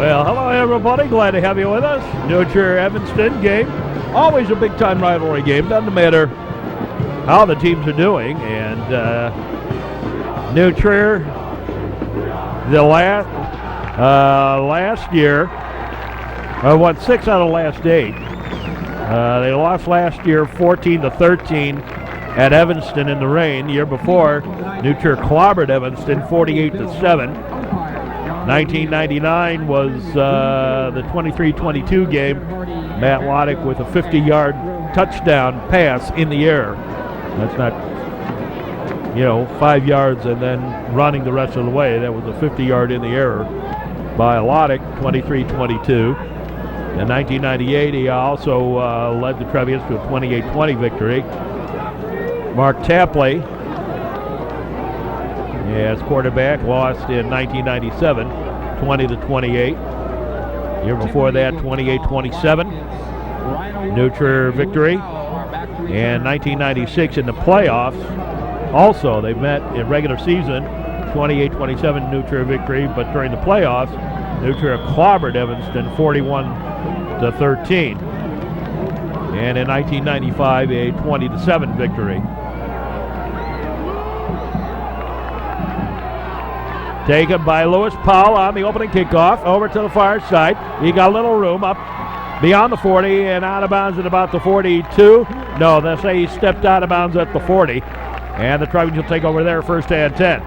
Well, hello everybody. Glad to have you with us. New Trier Evanston game. Always a big time rivalry game. Doesn't matter how the teams are doing. And New Trier, the last year, won 6 out of the last 8. They lost last year 14-13 at Evanston in the rain. The year before, New Trier clobbered Evanston 48-7. 1999 was the 23-22 game. Matt Loddick with a 50-yard touchdown pass in the air. That's not, 5 yards and then running the rest of the way. That was a 50-yard in the air by Loddick, 23-22. In 1998, he also led the Trevians to a 28-20 victory. Mark Tapley, as quarterback, lost in 1997, 20-28. Year before that, 28-27. New Trier victory. And 1996 in the playoffs. Also, they met in regular season, 28-27 New Trier victory, but during the playoffs, New Trier clobbered Evanston 41-13. And in 1995, a 20-7 victory. Taken by Lewis Powell on the opening kickoff, over to the far side. He got a little room up beyond the 40 and out of bounds at about the 42. No, they say he stepped out of bounds at the 40. And the Trevians will take over there first and 10.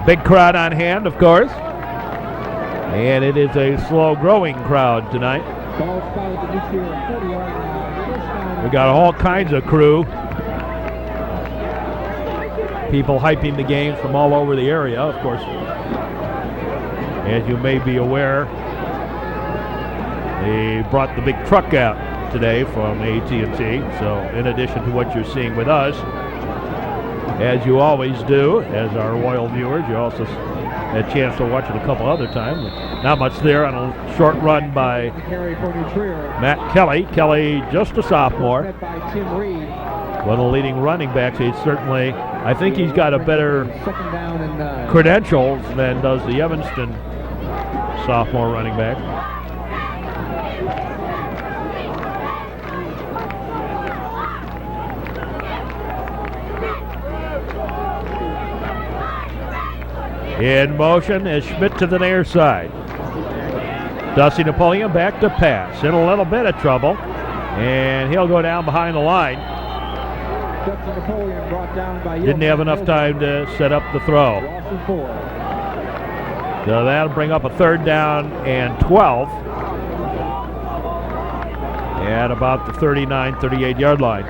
Big crowd on hand, of course. And it is a slow-growing crowd tonight. We got all kinds of crew. People hyping the game from all over the area, of course. As you may be aware, they brought the big truck out today from AT&T. So in addition to what you're seeing with us, as you always do, as our loyal viewers, you also had a chance to watch it a couple other times. Not much there on a short run by Matt Kelly. Kelly, just a sophomore. One of the leading running backs. He's certainly, I think he's got a better credentials than does the Evanston sophomore running back. In motion is Schmidt to the near side. Dusty Napoleon back to pass. In a little bit of trouble. And he'll go down behind the line. Didn't have enough time to set up the throw. So that'll bring up a 3rd down and 12 at about the 39, 38-yard line.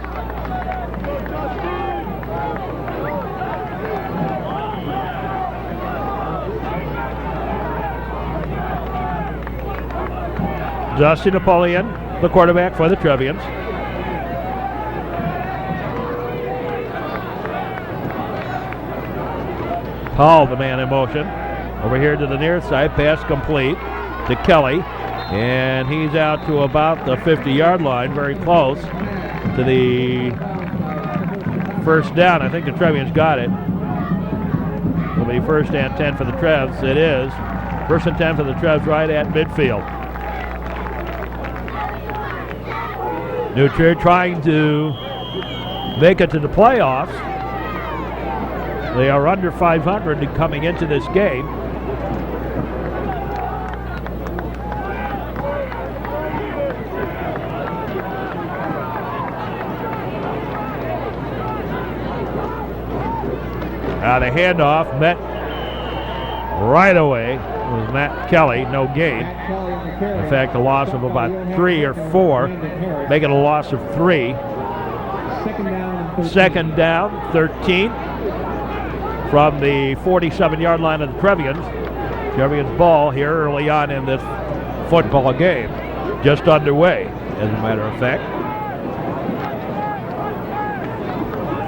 Dusty Napoleon, the quarterback for the Trevians. Paul, the man in motion. Over here to the near side, pass complete to Kelly. And he's out to about the 50-yard line, very close to the first down. I think the Trevians got it. It'll be first and 10 for the Trevs. It is. First and 10 for the Trevs right at midfield. New Trier trying to make it to the playoffs. They are under 500 coming into this game. The handoff met right away with Matt Kelly, no gain. In fact, a loss of about 3 or 4, making a loss of 3. Second down, 13 from the 47-yard line of the Trevians. Trevians ball here early on in this football game, just underway, as a matter of fact.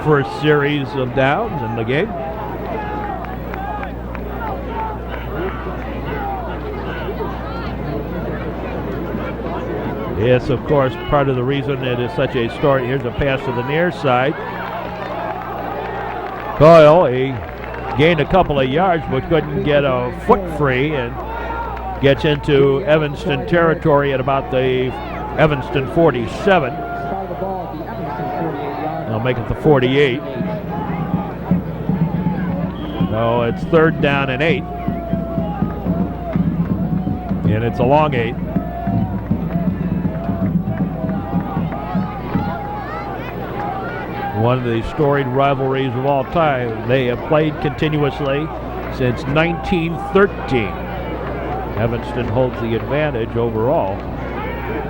First series of downs in the game. It's, of course, part of the reason it is such a story. Here's a pass to the near side. Coyle, he gained a couple of yards but couldn't get a foot free, and gets into Evanston territory at about the Evanston 47. They'll make it the 48. So it's 3rd down and 8. And it's a long 8. One of the storied rivalries of all time. They have played continuously since 1913. Evanston holds the advantage overall.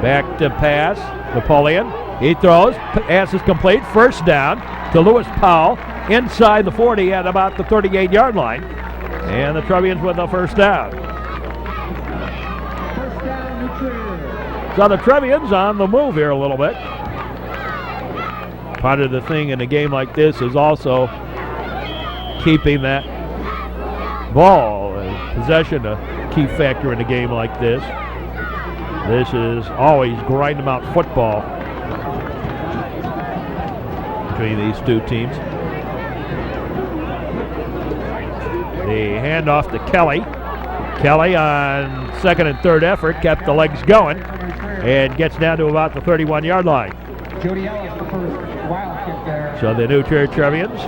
Back to pass, Napoleon. He throws, pass is complete, 1st down to Lewis Powell inside the 40 at about the 38-yard line. And the Trevians with the 1st down. So the Trevians on the move here a little bit. Part of the thing in a game like this is also keeping that ball and possession a key factor in a game like this. This is always grind 'em out football between these two teams. The handoff to Kelly. Kelly on 2nd and 3rd effort kept the legs going and gets down to about the 31-yard line. So the new Trier Trevians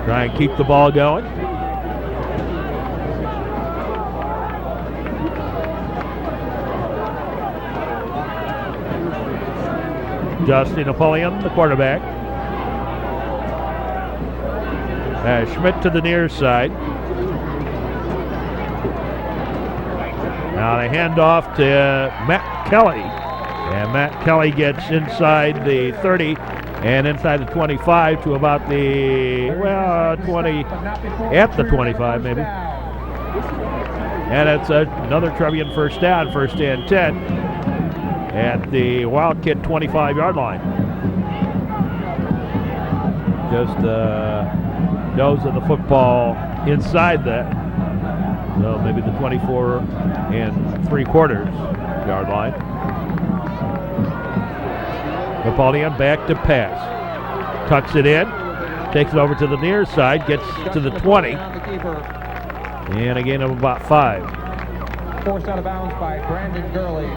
try and keep the ball going. Justin Napoleon, the quarterback. Schmidt to the near side. Now they hand off to Matt Kelly. And Matt Kelly gets inside the 30 and inside the 25 to about the, 20, at the 25 maybe. And it's another Trevian 1st down, 1st and 10 at the Wildkit 25-yard line. Just nose of the football inside that. So maybe the 24 3/4 yard line. Napoleon back to pass. Tucks it in. Takes it over to the near side. Gets to the 20. And a gain of about 5. Forced out of bounds by Brandon Gurley.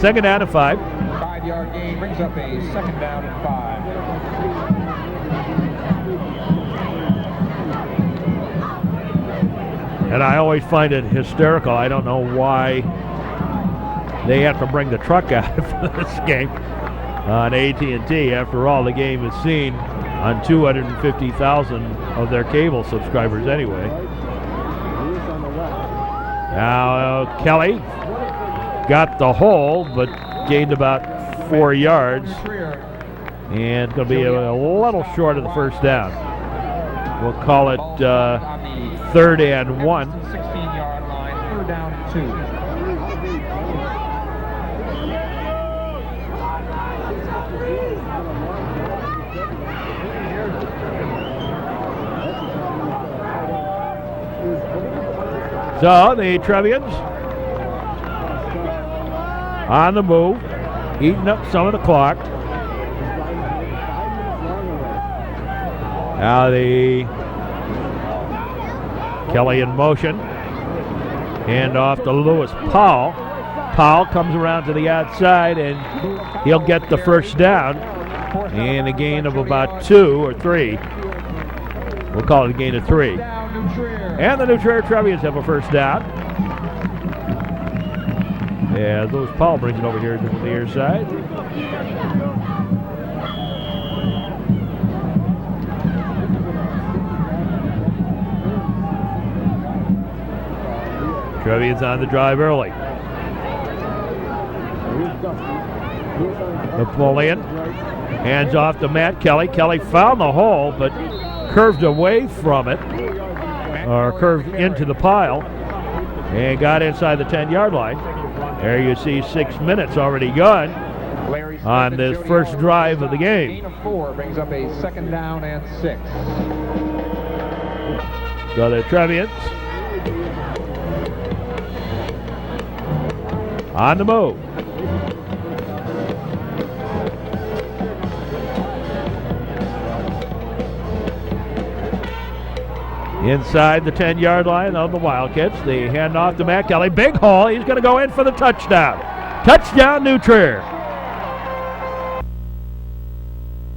2nd down and 5. 5-yard gain brings up a 2nd down and 5. And I always find it hysterical. I don't know why they have to bring the truck out for this game on AT&T. After all, the game is seen on 250,000 of their cable subscribers anyway. Now Kelly got the hole, but gained about 4 yards. And going to be a little short of the 1st down. We'll call it 3rd and 1. 16-yard line, 3rd down and 2. So the Trevians on the move, eating up some of the clock. Now the Kelly in motion. Hand off to Lewis Powell. Powell comes around to the outside and he'll get the 1st down. And a gain of about 2 or 3. We'll call it a gain of 3. And the new Trier Trevians have a 1st down. Yeah, Lewis Powell brings it over here to the near side. Trevians on the drive early. Napoleon hands off to Matt Kelly. Kelly found the hole, but curved away from it, or curved into the pile, and got inside the 10-yard line. There you see 6 minutes already gone on this first drive of the game. Gain of 4 brings up a 2nd down and 6. So the Trevians on the move. Inside the 10-yard line of the Wildkits. The handoff to Matt Kelly. Big hole. He's going to go in for the touchdown. Touchdown, New Trier.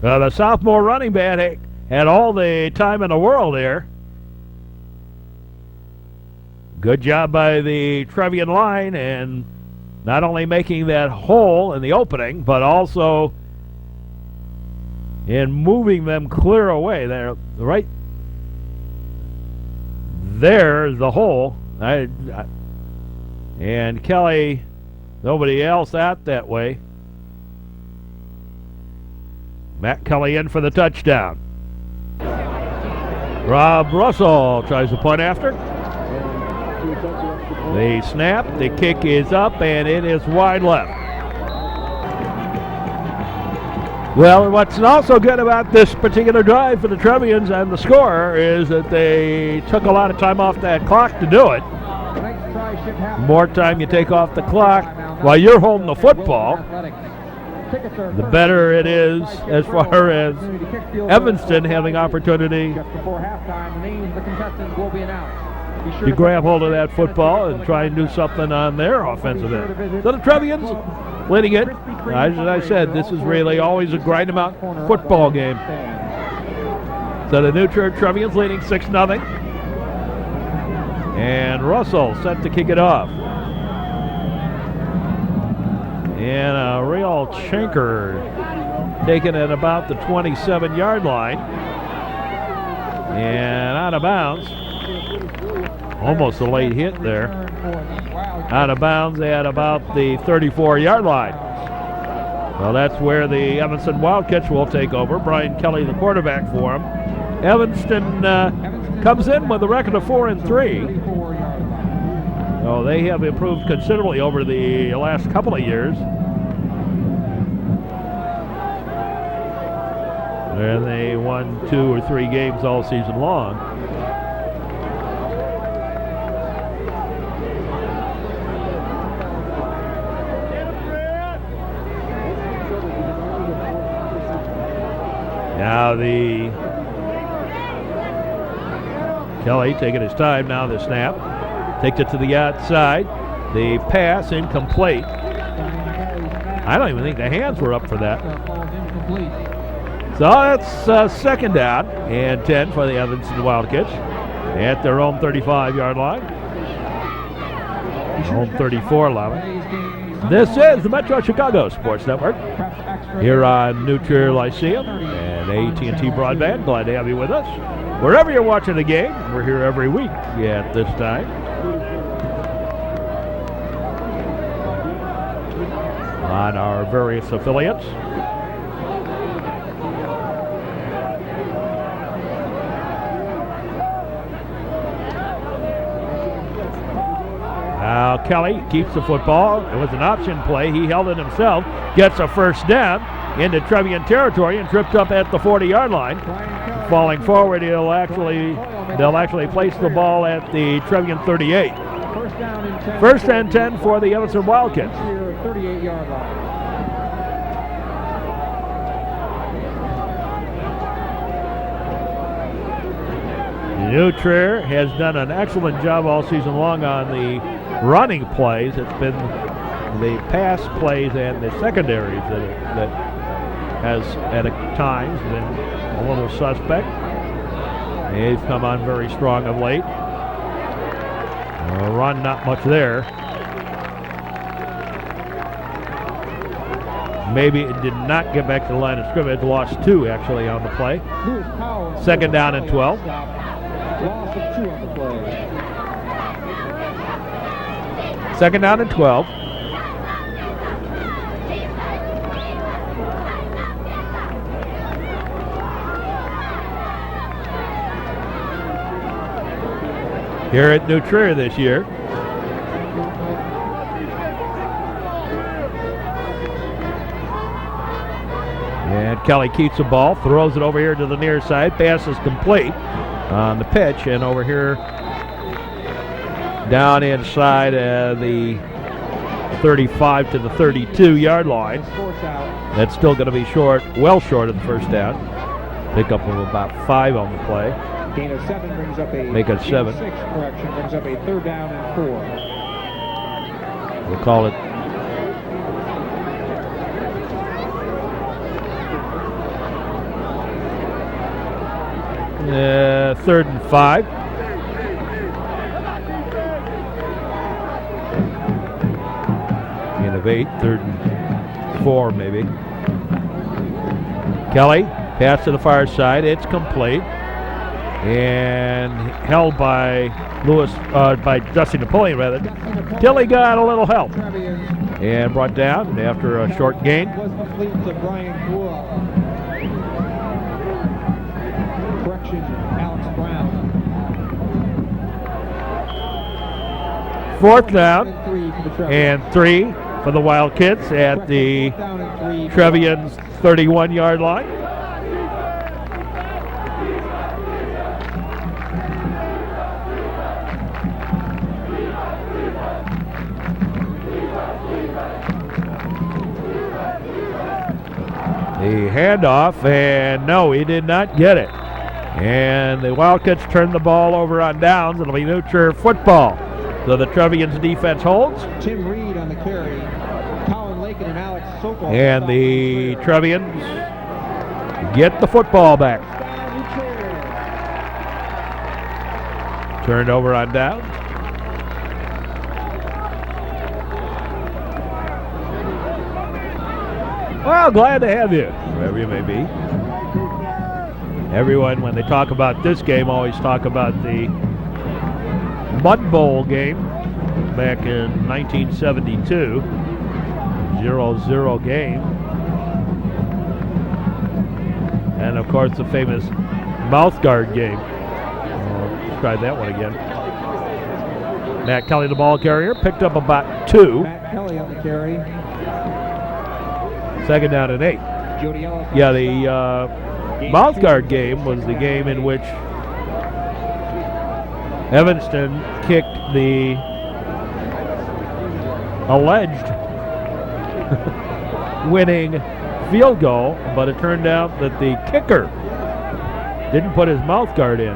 The sophomore running back had all the time in the world there. Good job by the Trevian line, and not only making that hole in the opening, but also in moving them clear away. They're right there's the hole. And Kelly, nobody else out that way. Matt Kelly in for the touchdown. Rob Russell tries to punt after. The snap, the kick is up, and it is wide left. Well, what's also good about this particular drive for the Trevians and the score is that they took a lot of time off that clock to do it. The more time you take off the clock while you're holding the football, the better it is as far as Evanston having opportunity to grab hold of that football and try and do something on their offensive end. So the Trevians leading it. As I said, this is really always a grind 'em out football game. So the New Trier Trevians leading 6-0. And Russell set to kick it off. And a real chinker taken at about the 27-yard line. And out of bounds. Almost a late hit there. Out of bounds at about the 34-yard line. Well, that's where the Evanston Wildkits will take over. Brian Kelly, the quarterback for them. Evanston comes in with a record of 4-3. Oh, they have improved considerably over the last couple of years. And they won 2 or 3 games all season long. Now the Kelly taking his time now, the snap. Takes it to the outside. The pass incomplete. I don't even think the hands were up for that. So that's second down and 10 for the Evanston Wildkits at their own 35-yard line. Home 34 line. This is the Metro Chicago Sports Network here on New Trier Lyceum and AT&T Broadband. Glad to have you with us. Wherever you're watching the game, we're here every week at this time. On our various affiliates. Now Kelly keeps the football. It was an option play. He held it himself. Gets a first down into Trevian territory and tripped up at the 40-yard line. Falling forward, they'll actually place the ball at the Trevian 38. First and 10 for the Evanston Wildkits. 38-yard line. New Trier has done an excellent job all season long on the running plays. It's been the pass plays and the secondaries that has at times been a little suspect. They've come on very strong of late. Run, not much there. Maybe it did not get back to the line of scrimmage. Lost 2 actually on the play. Second down and 12. Loss of 2 on the play. Second down and 12. Here at New Trier this year. And Kelly keeps the ball, throws it over here to the near side. Pass is complete on the pitch, and over here down inside the 35 to the 32-yard line. That's still going to be short, well short of the first down. Pick up of about 5 on the play. Gain of 7 brings up a Make it 7. 6 correction, brings up a 3rd down and 4. We'll call it third and 5. Gain of 8, 3rd and 4 maybe. Kelly, pass to the far side, it's complete. And held by by Dusty Napoleon rather, till he got a little help. And brought down after a short gain. Correction, Alex Brown. 4th down and 3 for the Wildkits at the Trevians 31-yard line. The handoff, and no, he did not get it. And the Wildcats turn the ball over on downs. It'll be New Trier football. So the Trevians defense holds. Tim Reed on the carry. Colin Lakin and Alex Sokol. And the Trevians get the football back. Turned over on downs. Well, glad to have you, wherever you may be. Everyone, when they talk about this game, always talk about the Mud Bowl game back in 1972. 0-0 game. And, of course, the famous mouth guard game. Let's try that one again. Matt Kelly, the ball carrier, picked up about 2. Matt Kelly on the carry. 2nd down and 8. Yeah, the mouth guard game was the game in which Evanston kicked the alleged winning field goal, but it turned out that the kicker didn't put his mouth guard in.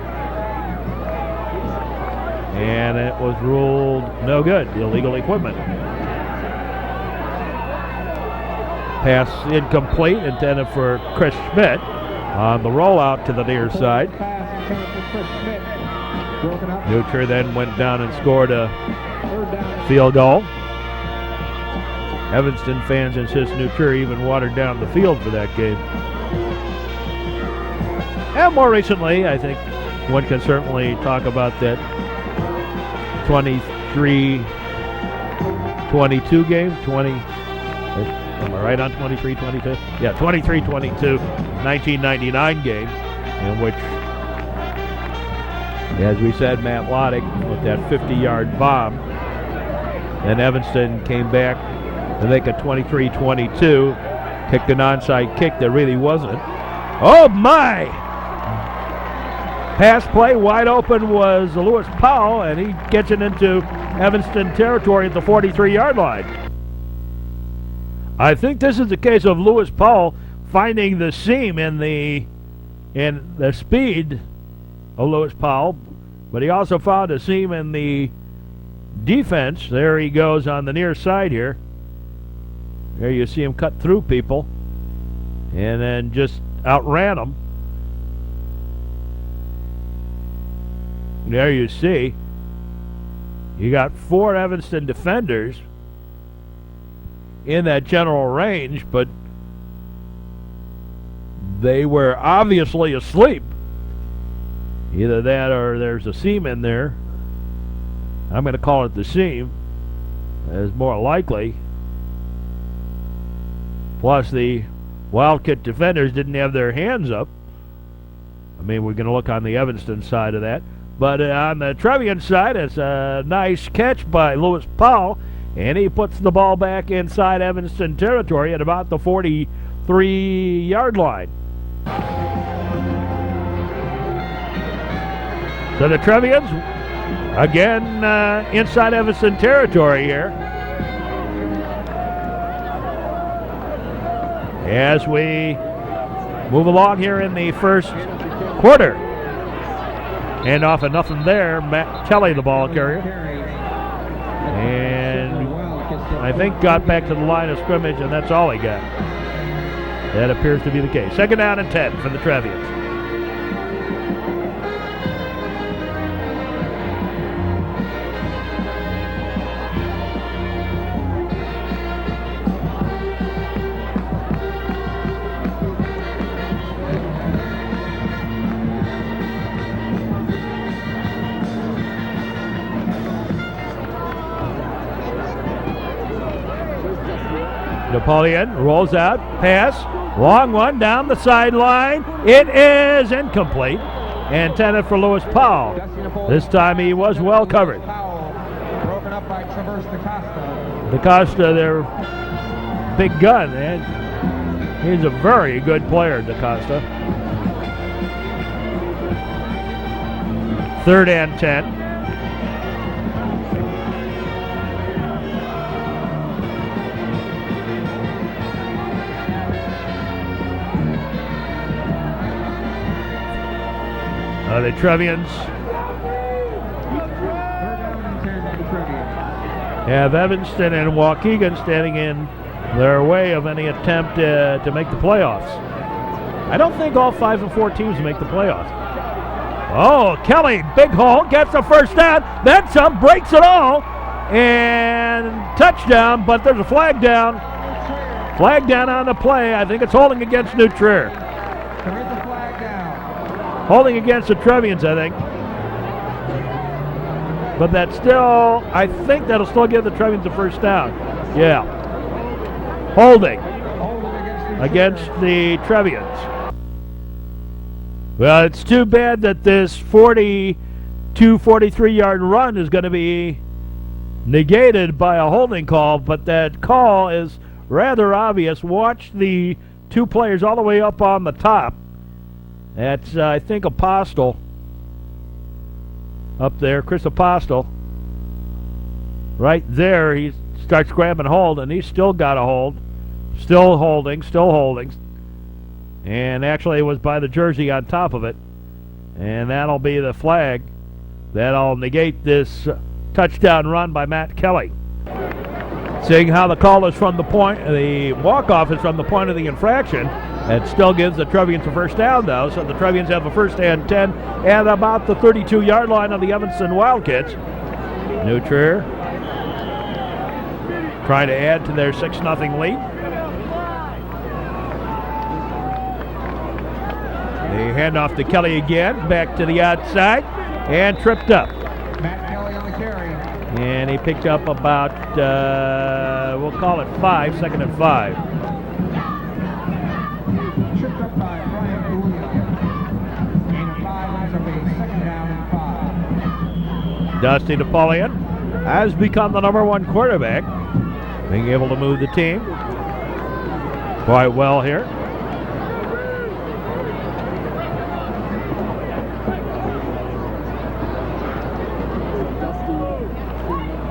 And it was ruled no good, illegal equipment. Pass incomplete, intended for Chris Schmidt on the rollout to the near side. New Trier then went down and scored a field goal. Evanston fans insist New Trier even watered down the field for that game. And more recently, I think one can certainly talk about that 23-22 game. Am I right on 23-22? Yeah, 23-22, 1999 game, in which, as we said, Matt Loddick with that 50-yard bomb. And Evanston came back to make a 23-22, kicked an onside kick that really wasn't. Oh my! Pass play wide open was Lewis Powell, and he gets it into Evanston territory at the 43-yard line. I think this is the case of Lewis Powell finding the seam in the speed of Lewis Powell, but he also found a seam in the defense. There he goes on the near side here. There you see him cut through people and then just outran them. There you see you got 4 Evanston defenders in that general range, but they were obviously asleep. Either that or there's a seam in there. I'm going to call it the seam, as more likely. Plus the Wildcat defenders didn't have their hands up. I mean, we're going to look on the Evanston side of that. But on the Trevian side, it's a nice catch by Lewis Powell, and he puts the ball back inside Evanston territory at about the 43-yard line. So the Trevians, again, inside Evanston territory here. As we move along here in the first quarter. Hand off and nothing there. Matt Kelly, the ball carrier. And I think got back to the line of scrimmage, and that's all he got. That appears to be the case. Second down and 10 for the Trevians. Napoleon rolls out, pass, long one down the sideline. It is incomplete. Intended for Lewis Powell. This time he was well covered. Broken up by Trevs DaCosta, their big gun, and he's a very good player, DaCosta. Third and 10. The Trevians have Evanston and Waukegan standing in their way of any attempt to make the playoffs. I don't think all 5 and 4 teams make the playoffs. Oh, Kelly, big hole, gets the first down, then some, breaks it all, and touchdown, but there's a flag down. Flag down on the play. I think it's holding against New Trier. Holding against the Trevians, I think. But that's still, I think that'll still give the Trevians the first down. Yeah. Holding against the Trevians. Well, it's too bad that this 43-yard run is going to be negated by a holding call, but that call is rather obvious. Watch the two players all the way up on the top. That's, I think, Apostle up there, Chris Apostle. Right there, he starts grabbing hold, and he's still got a hold. Still holding. And actually, it was by the jersey on top of it. And that'll be the flag. That'll negate this touchdown run by Matt Kelly. Seeing how the call is from the point, the walk-off is from the point of the infraction. It still gives the Trevians a first down, though, so the Trevians have a first and 10 at about the 32-yard line of the Evanston Wildkits. New Trier trying to add to their 6-0 lead. They hand off to Kelly again, back to the outside, and tripped up. Matt Kelly on the carry. And he picked up about, we'll call it 5, second and 5. Tripped up by Brian Williams. Gain of 5, brings up a second down and 5. Dusty Napoleon has become the #1 quarterback, being able to move the team quite well here.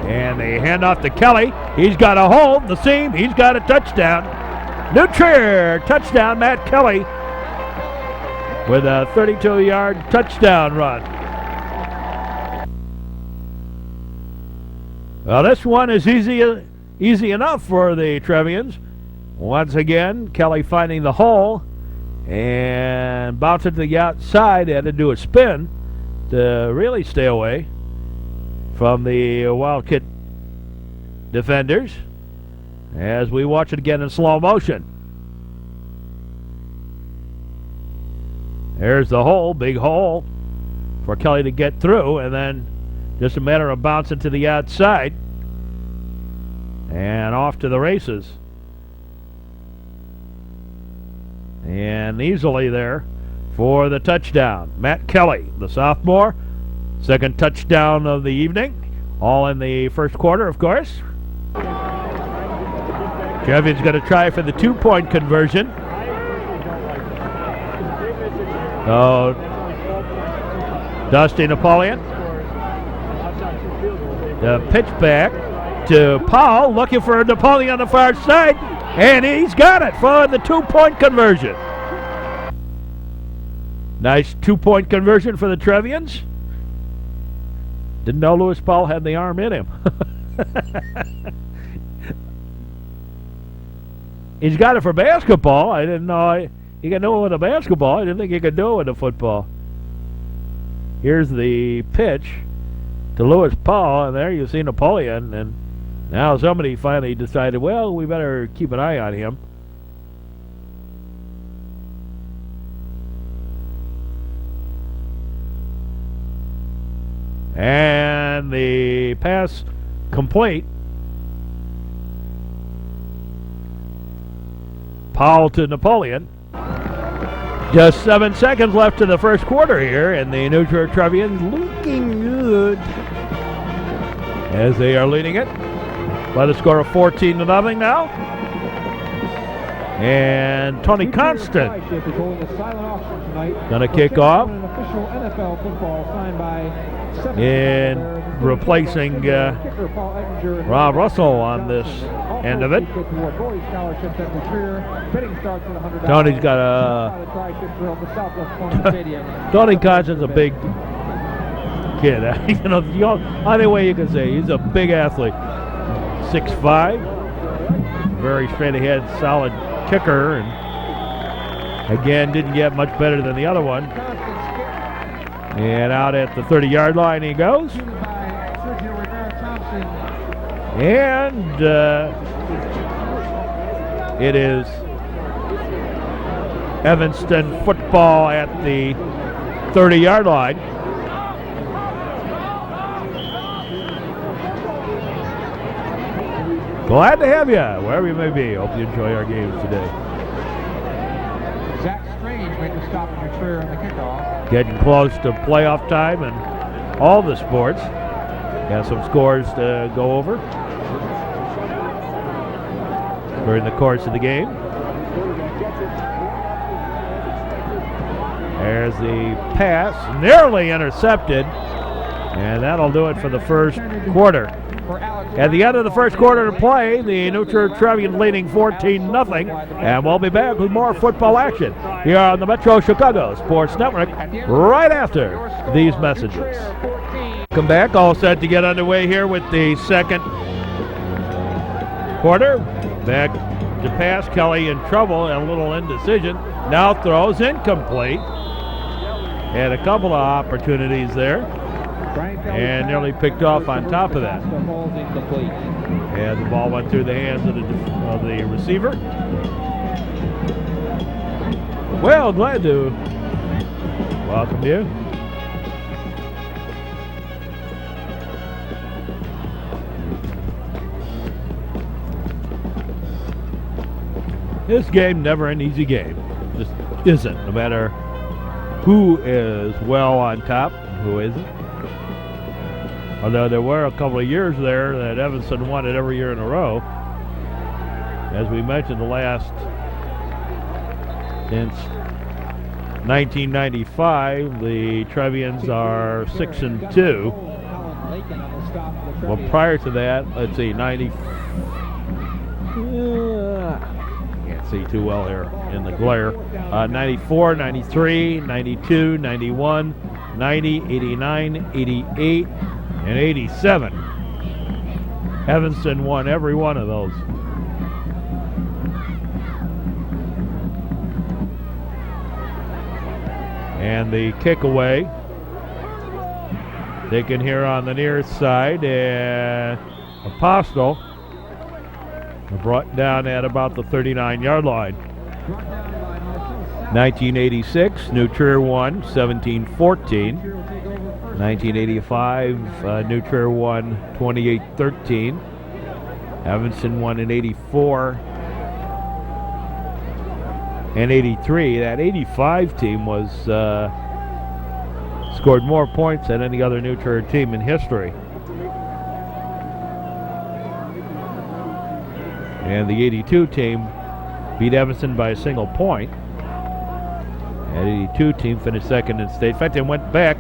And they hand off to Kelly. He's got a hold, the seam, he's got a touchdown. New Trier, touchdown, Matt Kelly with a 32-yard touchdown run. Well, this one is easy enough for the Trevians. Once again, Kelly finding the hole and bouncing to the outside. Had to do a spin to really stay away from the Wildcat defenders as we watch it again in slow motion. There's the hole, big hole for Kelly to get through, and then just a matter of bouncing to the outside and off to the races. And easily there for the touchdown. Matt Kelly, the sophomore, second touchdown of the evening, all in the first quarter, of course. Kevin's going to try for the 2-point conversion. Oh, Dusty Napoleon. The pitch back to Powell, looking for Napoleon on the far side, and he's got it for the 2-point conversion. Nice 2-point conversion for the Trevians. Didn't know Lewis Paul had the arm in him. He's got it for basketball. I didn't know he could do it with a basketball. I didn't think he could do it with a football. Here's the pitch to Lewis Paul, and there you see Napoleon. And now somebody finally decided, well, we better keep an eye on him. And the pass complete. Paul to Napoleon. Just 7 seconds left in the first quarter here, and the New Trier Trevians looking good as they are leading it by the score of 14-0 now. And Tony Constant going to kick off in replacing Rob Russell on this end of it. Tony's got Tony Constant's a big kid. Either way you can say, he's a big athlete. 6'5", very straight ahead, solid kicker, and again didn't get much better than the other one. And out at the 30-yard line he goes. And it is Evanston football at the 30-yard line. Glad to have you, wherever you may be. Hope you enjoy our games today. Zach Strange made the stop in Trier on the kickoff. Getting close to playoff time in all the sports. Got some scores to go over during the course of the game. There's the pass, nearly intercepted, and that'll do it for the first quarter. At the end of the first quarter to play, the New Trier Trevians leading 14-0, and we'll be back with more football action here on the Metro Chicago Sports Network right after these messages. Come back, all set to get underway here with the second quarter. Back to pass, Kelly in trouble and a little indecision. Now throws incomplete. Had a couple of opportunities there. And nearly picked off on top of that. And the ball went through the hands of the receiver. Well, glad to welcome you. This game never an easy game. Just isn't, no matter who is well on top and who isn't. Although there were a couple of years there that Evanston won it every year in a row. As we mentioned, the last since 1995, the Trevians are 6-2. Well, prior to that, let's see, can't see too well here in the glare. 94, 93, 92, 91, 90, 89, 88. And 87. Evanston won every one of those. And the kick away. Taken here on the near side. And Apostle brought down at about the 39-yard line. 1986, New Trier won 17-14. 1985, New Trier won 28-13. Evanston won in 84 and 83. That 85 team was scored more points than any other New Trier team in history. And the 82 team beat Evanston by a single point. That 82 team finished second in state. In fact, they went back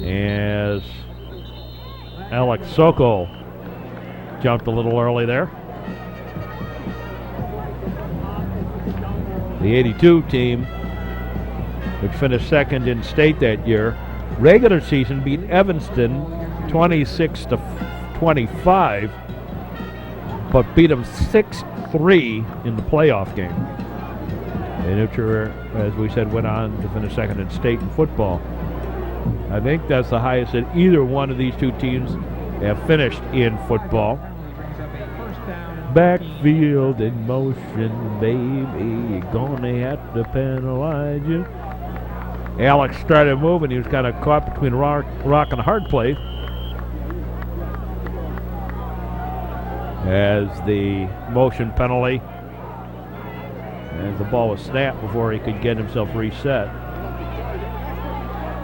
as Alex Sokol jumped a little early there. The 82 team, which finished second in state that year, regular season beat Evanston 26-25, but beat them 6-3 in the playoff game. And Trier, as we said, went on to finish second in state in football. I think that's the highest that either one of these two teams have finished in football. Backfield in motion, baby, you're gonna have to penalize you. Alex started moving. He was kind of caught between rock and a hard place as the motion penalty, as the ball was snapped before he could get himself reset.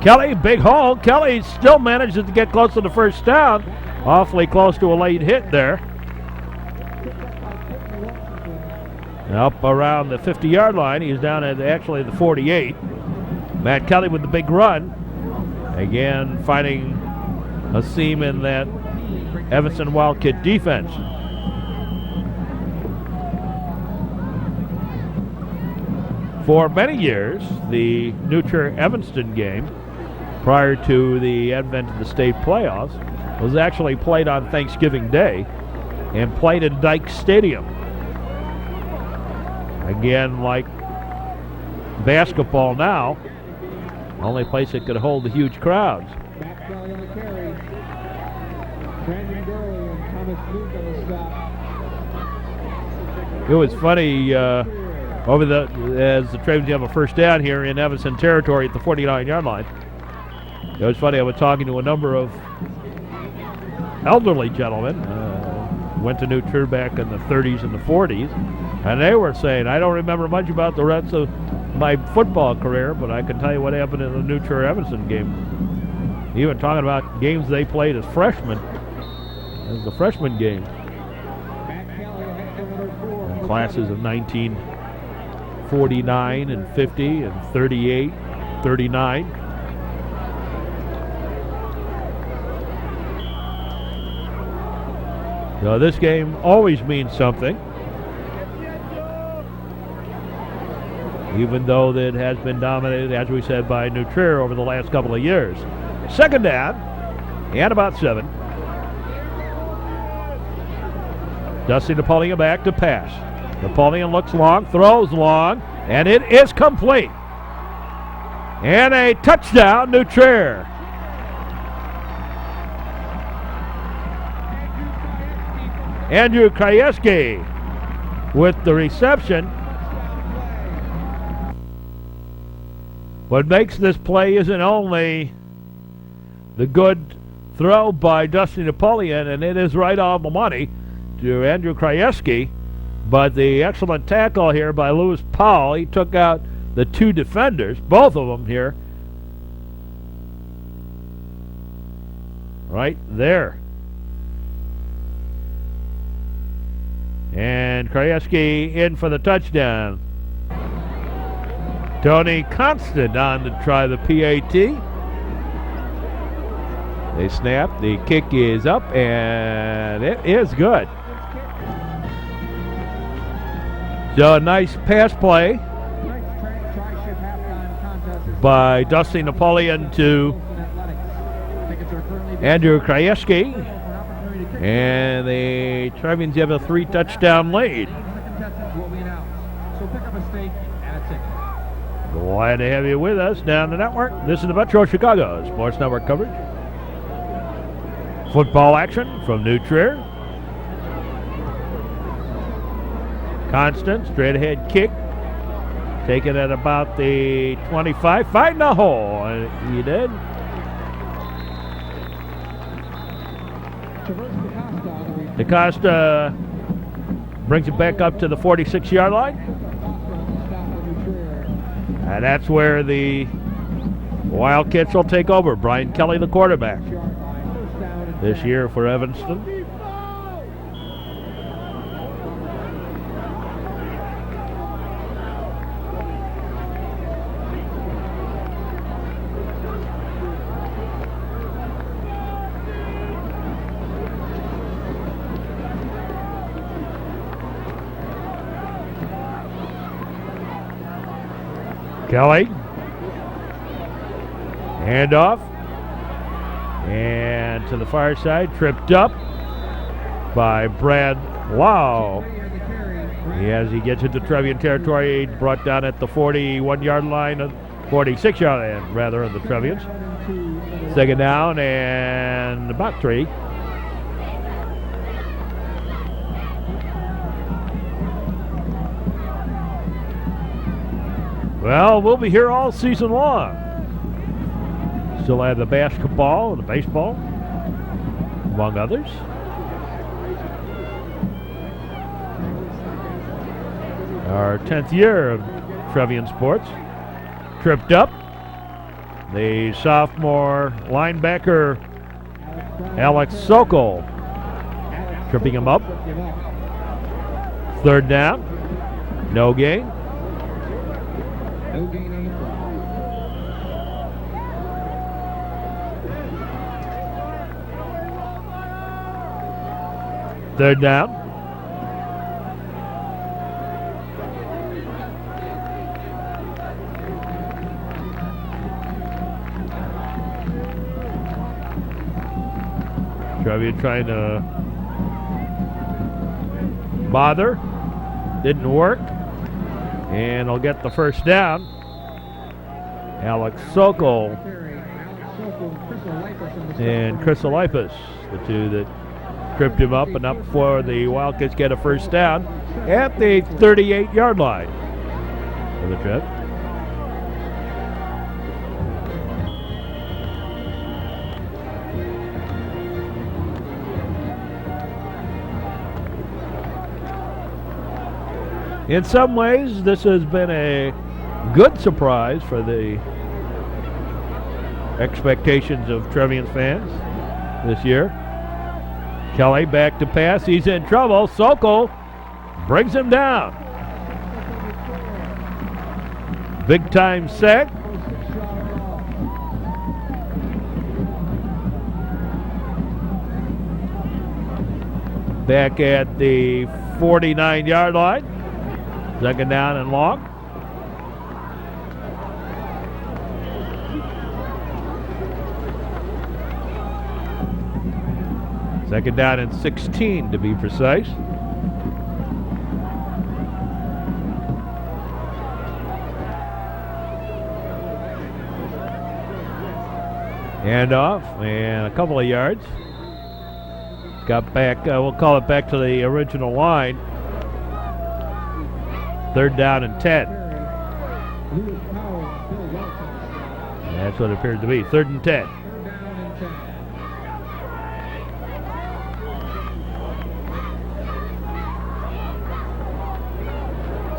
Kelly, big hole. Kelly still manages to get close to the first down. Awfully close to a late hit there. Up around the 50-yard line. He's down at actually the 48. Matt Kelly with the big run. Again, finding a seam in that Evanston Wildkit defense. For many years, the New Trier Evanston game, prior to the advent of the state playoffs, was actually played on Thanksgiving Day and played in Dyke Stadium. Again, like basketball now, only place that could hold the huge crowds. Back Kelly on the carry. Brandon Gurley and Thomas Luke on the stop. It was funny, as the Trevs have a first down here in Evanston territory at the 49-yard line. It was funny, I was talking to a number of elderly gentlemen, went to New Trier back in the 30s and the 40s, and they were saying, I don't remember much about the rest of my football career, but I can tell you what happened in the New Trier Evanston game. Even talking about games they played as freshmen, as the freshman game. And classes of 1949 and 50 and 38, 39. So this game always means something, even though it has been dominated, as we said, by New Trier over the last couple of years. Second down, and about 7. Dusty Napoleon back to pass. Napoleon looks long, throws long, and it is complete. And a touchdown, New Trier. Andrew Krajewski with the reception. What makes this play isn't only the good throw by Dusty Napoleon, and it is right on the money to Andrew Krajewski, but the excellent tackle here by Lewis Powell. He took out the two defenders, both of them here, right there. And Krajewski in for the touchdown. Tony Constant on to try the PAT. They snap, the kick is up, and it is good. So a nice pass play by Dusty Napoleon to Andrew Krajewski. And the Trevians have a 3-touchdown lead. Glad to have you with us down the network. This is the Metro Chicago Sports Network coverage. Football action from New Trier. Constant, straight ahead kick. Taken at about the 25. Fighting a hole. And he did. DaCosta brings it back up to the 46-yard line. And that's where the Wildcats will take over. Brian Kelly, the quarterback, this year for Evanston. Kelly, handoff, And to the far side, tripped up by Brad Lau. As he gets into Trevian territory, brought down at the 41-yard line, 46-yard line, rather, of the Trevians. Second down and about 3. Well, we'll be here all season long. Still have the basketball and the baseball, among others. Our 10th year of Trevian sports. Tripped up. The sophomore linebacker, Alex Sokol, tripping him up. Third down. No gain. No gain on the play. Third down. Trevian trying to bother. Didn't work. And he'll get the first down. Alex Sokol and Chrysolipus, the two that tripped him up, and up before the Wildcats get a first down at the 38-yard line for the Trevs. In some ways, this has been a good surprise for the expectations of Trevian fans this year. Kelly back to pass. He's in trouble. Sokol brings him down. Big time sack. Back at the 49-yard line. Second down and long. Second down and 16 to be precise. Handoff and a couple of yards. Got back, we'll call it back to the original line. Third down and 10. That's what it appears to be. Third and 10.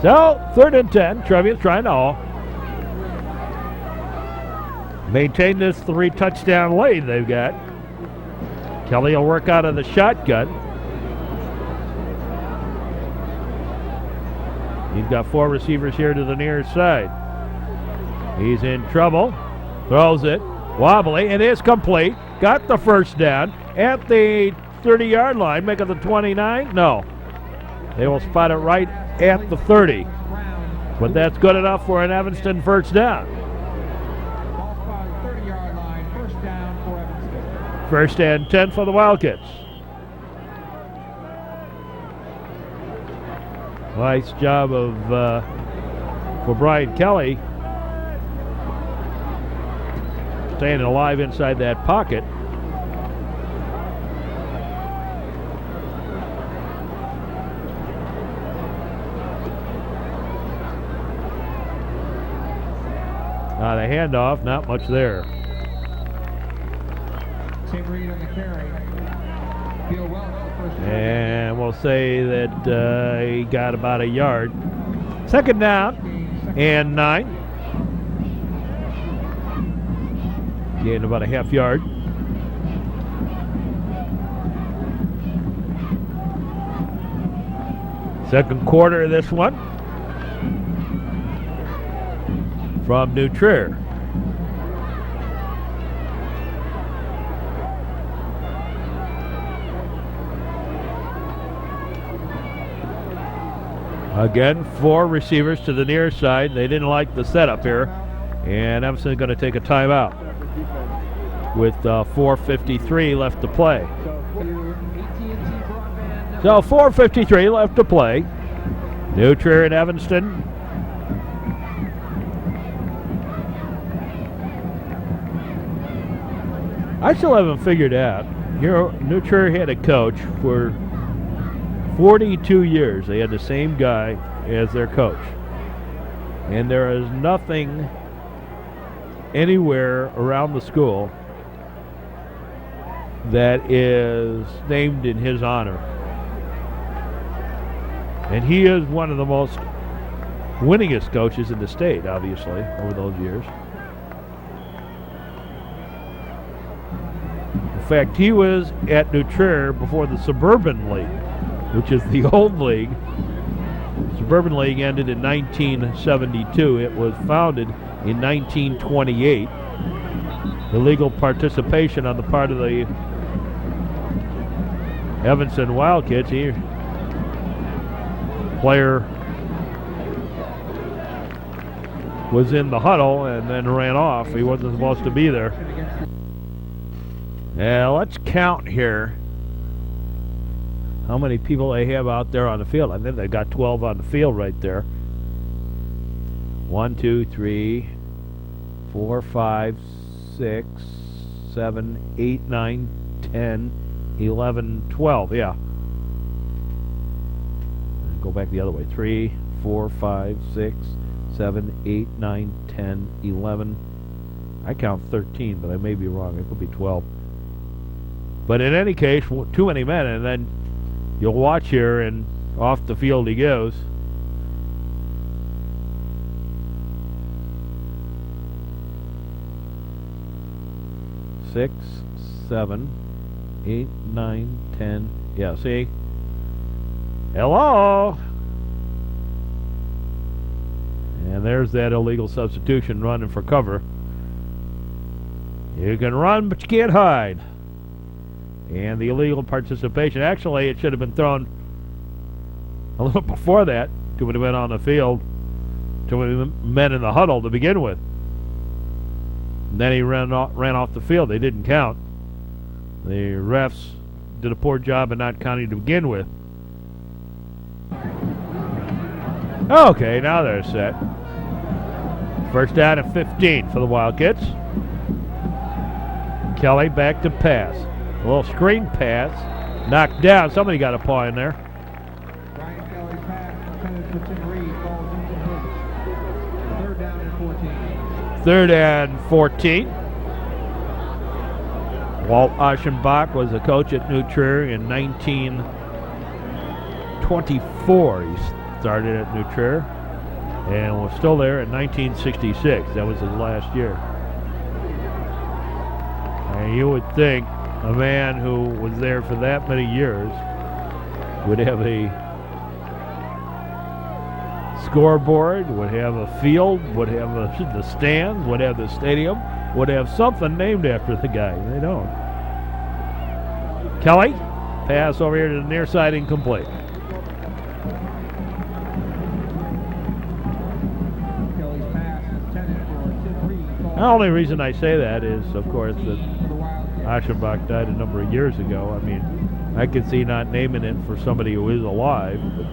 So, third and 10. Trevian's trying to all maintain this 3-touchdown lead they've got. Kelly will work out of the shotgun. He's got 4 receivers here to the near side. He's in trouble. Throws it. Wobbly. It is complete. Got the first down at the 30-yard line. Make it the 29. No. They will spot it right at the 30. But that's good enough for an Evanston first down. Ball spot at the 30-yard line. First down for Evanston. First and 10 for the Wildcats. Nice job of for Brian Kelly staying alive inside that pocket. The handoff, not much there. Tim Reed on the carry. Bill Welch, the first down. And we'll say that he got about a yard. Second down and 9. Gained about a half yard. Second quarter of this one from New Trier. Again, 4 receivers to the near side. They didn't like the setup here, and Evanston's going to take a timeout. with 4:53 left to play. AT&T broadband. So 4:53 left to play. New Trier and Evanston. I still haven't figured out. Here, New Trier had a coach for 42 years. They had the same guy as their coach. And there is nothing anywhere around the school that is named in his honor. And he is one of the most winningest coaches in the state, obviously, over those years. In fact, he was at New Trier before the Suburban League, which is the old league. The Suburban League ended in 1972. It was founded in 1928. Illegal participation on the part of the Evanston Wildkits. Player was in the huddle and then ran off. He wasn't supposed to be there. Now let's count here how many people they have out there on the field. I think they got 12 on the field right there. 1, 2, 3, 4, 5, 6, 7, 8, 9, 10, 11, 12. Yeah. Go back the other way. 3, 4, 5, 6, 7, 8, 9, 10, 11. I count 13, but I may be wrong. It could be 12. But in any case, too many men, and then you'll watch here, and off the field he goes. Six, 7, 8, 9, 10. Yeah, see? Hello? And there's that illegal substitution running for cover. You can run, but you can't hide. And the illegal participation, actually it should have been thrown a little before that. Too many men on the field, too many men in the huddle to begin with. And then he ran off the field. They didn't count. The refs did a poor job of not counting to begin with. Okay, now they're set. First down and 15 for the Wildkits. Kelly back to pass. A little screen pass. Knocked down. Somebody got a paw in there. Brian Kelly's pass intended for Tim Reed falls incomplete. Third down and 14. Third and 14. Walt Aschenbach was a coach at New Trier in 1924. He started at New Trier and was still there in 1966. That was his last year. And you would think a man who was there for that many years would have a scoreboard, would have a field, would have the stands, would have the stadium, would have something named after the guy. They don't. Kelly, pass over here to the near side, incomplete. Kelly's pass intended for Tim Reed falls. The only reason I say that is, of course, that Aschenbach died a number of years ago. I mean, I could see not naming it for somebody who is alive, but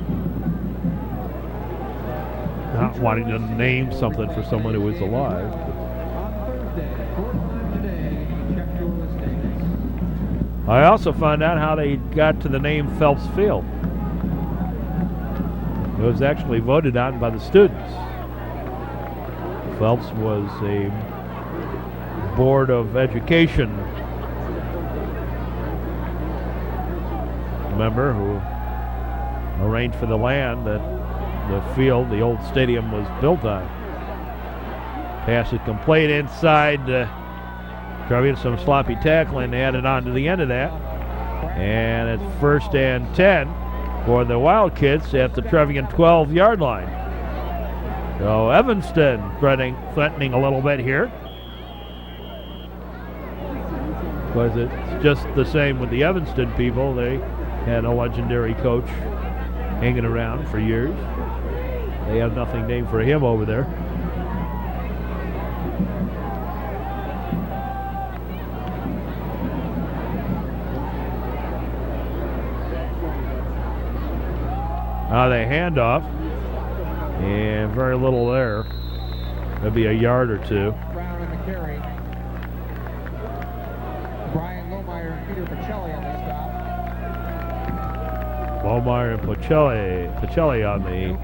not wanting to name something for someone who is alive. On Thursday, fourth time today, check your listings. I also found out how they got to the name Phelps Field. It was actually voted on by the students. Phelps was a Board of Education member who arranged for the land that the field, the old stadium, was built on. Pass is complete inside. Trevians, some sloppy tackling added on to the end of that. And it's first and 10 for the Wildkits at the Trevian 12-yard line. So Evanston threatening a little bit here. Because it's just the same with the Evanston people. They had a legendary coach hanging around for years. They have nothing named for him over there. Now they hand off, and very little there. There'll be a yard or two. Brown in the carry. Brian Lohmeyer and Peter Pacelli on the stop. Lohmeyer and Pacelli on the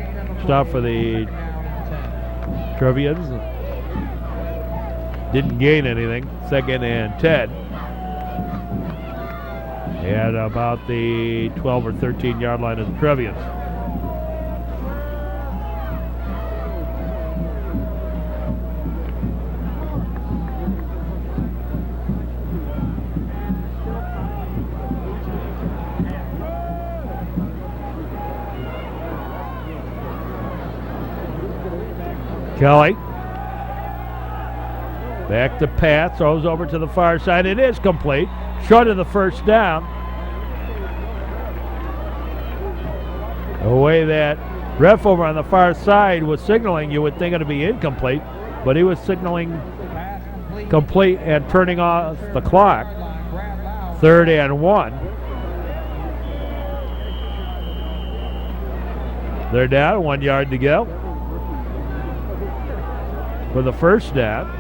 stop for the Trevians. Didn't gain anything. 2nd and 10. At about the 12 or 13 yard line of the Trevians. Kelly. Back to Pat, throws over to the far side. It is complete. Short of the first down. The way that ref over on the far side was signaling, you would think it would be incomplete, but he was signaling complete and turning off the clock. 3rd and 1. They're down, 1 yard to go for the first down.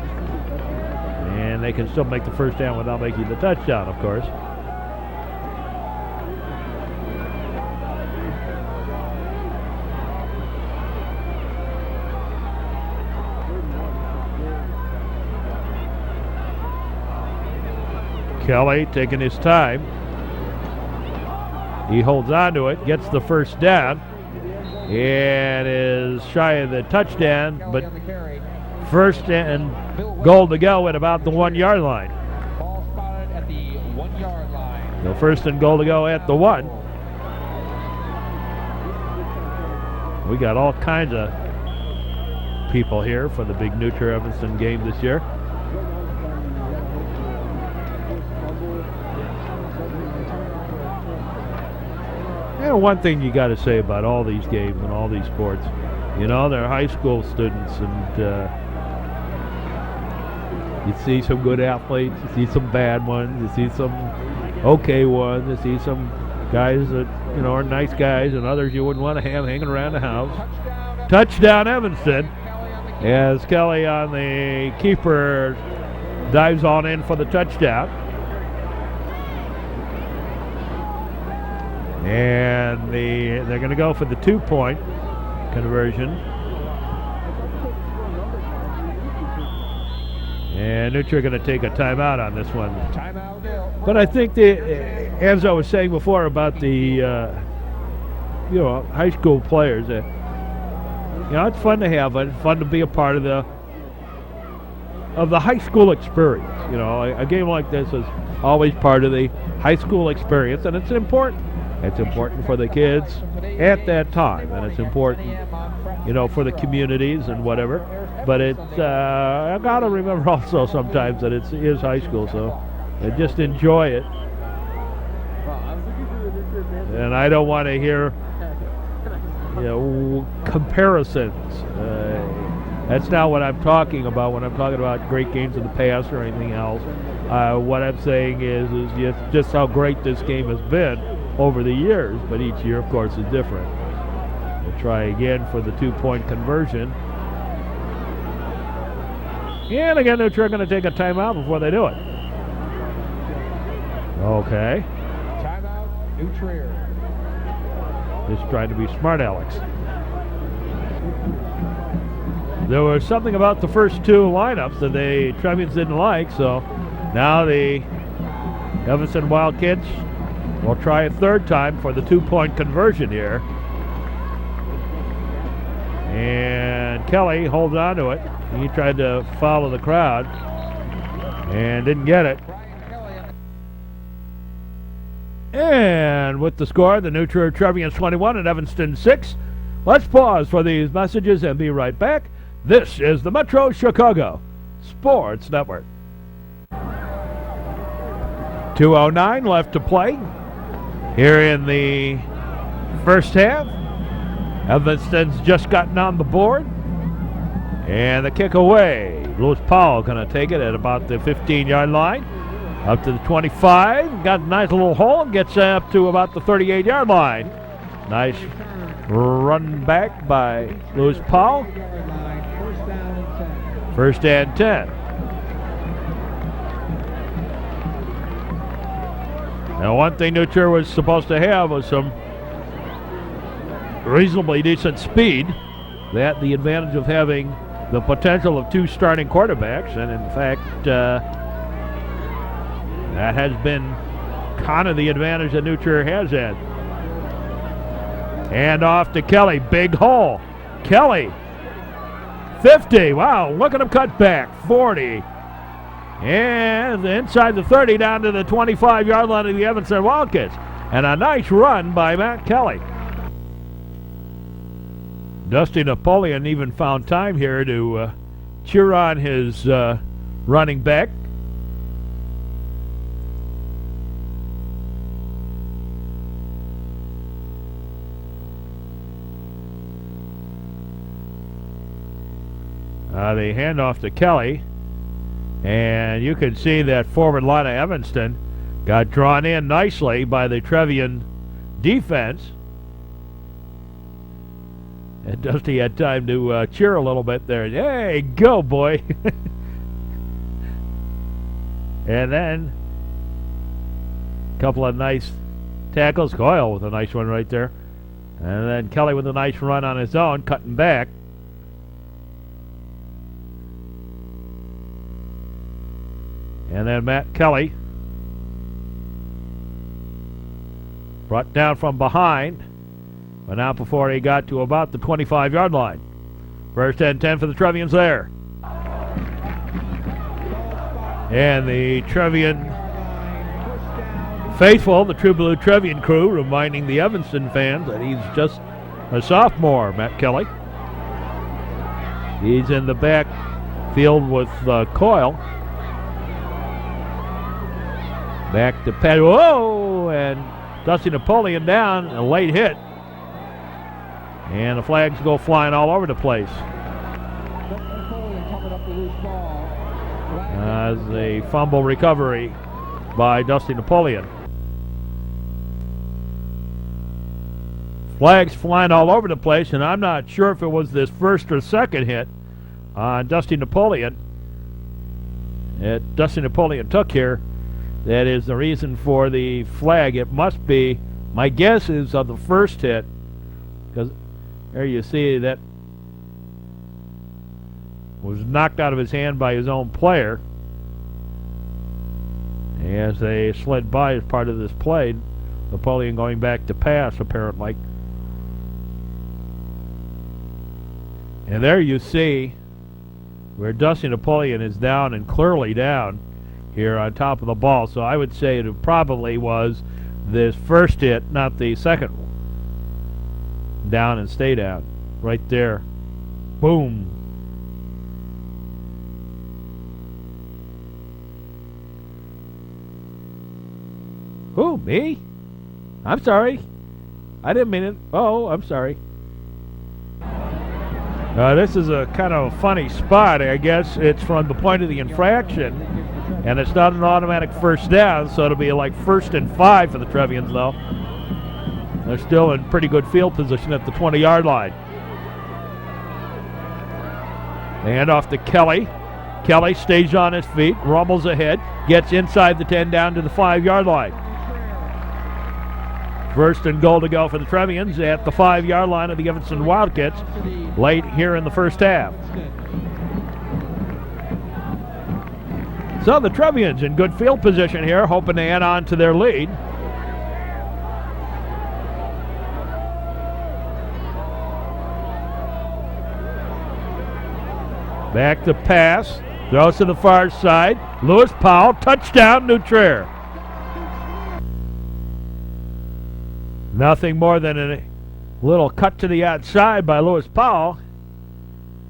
And they can still make the first down without making the touchdown, of course. Kelly taking his time. He holds on to it, gets the first down, and is shy of the touchdown, but first and goal to go at about the 1 yard line. Ball spotted at the 1 yard line. So first and goal to go at the 1. We got all kinds of people here for the big New Trier Evanston game this year. And one thing you got to say about all these games and all these sports, you know, they're high school students, and you see some good athletes, you see some bad ones, you see some okay ones, you see some guys that, you know, are nice guys, and others you wouldn't want to have hanging around the house. Touchdown Evanston, as Kelly on the keeper dives on in for the touchdown. And they're going to go for the 2-point conversion. And New Trier going to take a timeout on this one. But I think, as I was saying before about the high school players, it's fun to have it. It's fun to be a part of the high school experience. You know, a game like this is always part of the high school experience, and it's important. It's important for the kids at that time, and it's important, you know, for the communities and whatever. But it's, I got to remember also sometimes that it is high school, so just enjoy it. And I don't want to hear, comparisons. That's not what I'm talking about when I'm talking about great games in the past or anything else. What I'm saying is just how great this game has been over the years, but each year, of course, is different. We'll try again for the 2-point conversion. And again, New Trier going to take a timeout before they do it. Okay. Timeout, New Trier. Just trying to be smart, Alex. There was something about the first two lineups that the Trevians didn't like, so now the Evanston Wildkits will try a third time for the 2-point conversion here. And Kelly holds on to it. He tried to follow the crowd and didn't get it. And with the score, the New Trier Trevians 21 and Evanston 6. Let's pause for these messages and be right back. This is the Metro Chicago Sports Network. 2:09 left to play here in the first half. Evanston's just gotten on the board. And the kick away. Lewis Powell going to take it at about the 15-yard line. Up to the 25. Got a nice little hole. Gets up to about the 38-yard line. Nice Run back by Lewis Powell. First and 10. Now, one thing New Trier was supposed to have was some reasonably decent speed. That the advantage of having the potential of two starting quarterbacks, and in fact, that has been kind of the advantage that New Trier has had. And off to Kelly, big hole. Kelly, 50. Wow, look at him cut back. 40. And inside the 30 down to the 25-yard line of the Evanston Wildkits. And a nice run by Matt Kelly. Dusty Napoleon even found time here to cheer on his running back. The handoff to Kelly, and you can see that forward line of Evanston got drawn in nicely by the Trevian defense. And Dusty had time to cheer a little bit there. Hey, go, boy. And then a couple of nice tackles. Coyle with a nice one right there. And then Kelly with a nice run on his own, cutting back. And then Matt Kelly brought down from behind, but not before he got to about the 25-yard line. First and 10 for the Trevians there. And the Trevian faithful, the True Blue Trevian crew, reminding the Evanston fans that he's just a sophomore, Matt Kelly. He's in the backfield with Coyle. Back to Pat. Whoa! And Dusty Napoleon down. A late hit. And the flags go flying all over the place. As a fumble recovery by Dusty Napoleon. Flags flying all over the place, and I'm not sure if it was this first or second hit on Dusty Napoleon that Dusty Napoleon took here. That is the reason for the flag. It must be, my guess is on the first hit, because there you see that was knocked out of his hand by his own player as they slid by as part of this play. Napoleon going back to pass, apparently. And there you see where Dusty Napoleon is down, and clearly down here on top of the ball. So I would say it probably was this first hit, not the second one. Down and stay down. Right there. Boom. Who, me? I'm sorry. I didn't mean it. Oh, I'm sorry. This is a kind of a funny spot. I guess it's from the point of the infraction, and it's not an automatic first down, so it'll be like 1st and 5 for the Trevians, though. They're still in pretty good field position at the 20-yard line. They hand off to Kelly. Kelly stays on his feet, rumbles ahead, gets inside the 10 down to the 5-yard line. First and goal to go for the Trevians at the 5-yard line of the Evanston Wildkits late here in the first half. So the Trevians in good field position here, hoping to add on to their lead. Back to pass, throws to the far side. Lewis Powell, touchdown, New Trier. Nothing more than a little cut to the outside by Lewis Powell.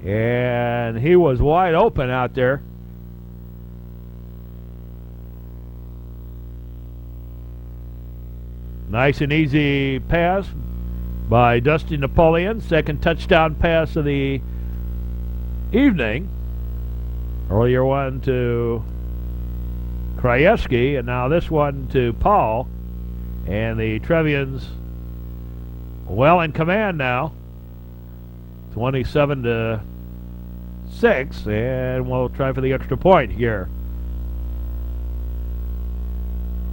And he was wide open out there. Nice and easy pass by Dusty Napoleon. Second touchdown pass of the evening. Earlier one to Krajewski, and now this one to Paul. And the Trevians well in command now. 27-6, and we'll try for the extra point here.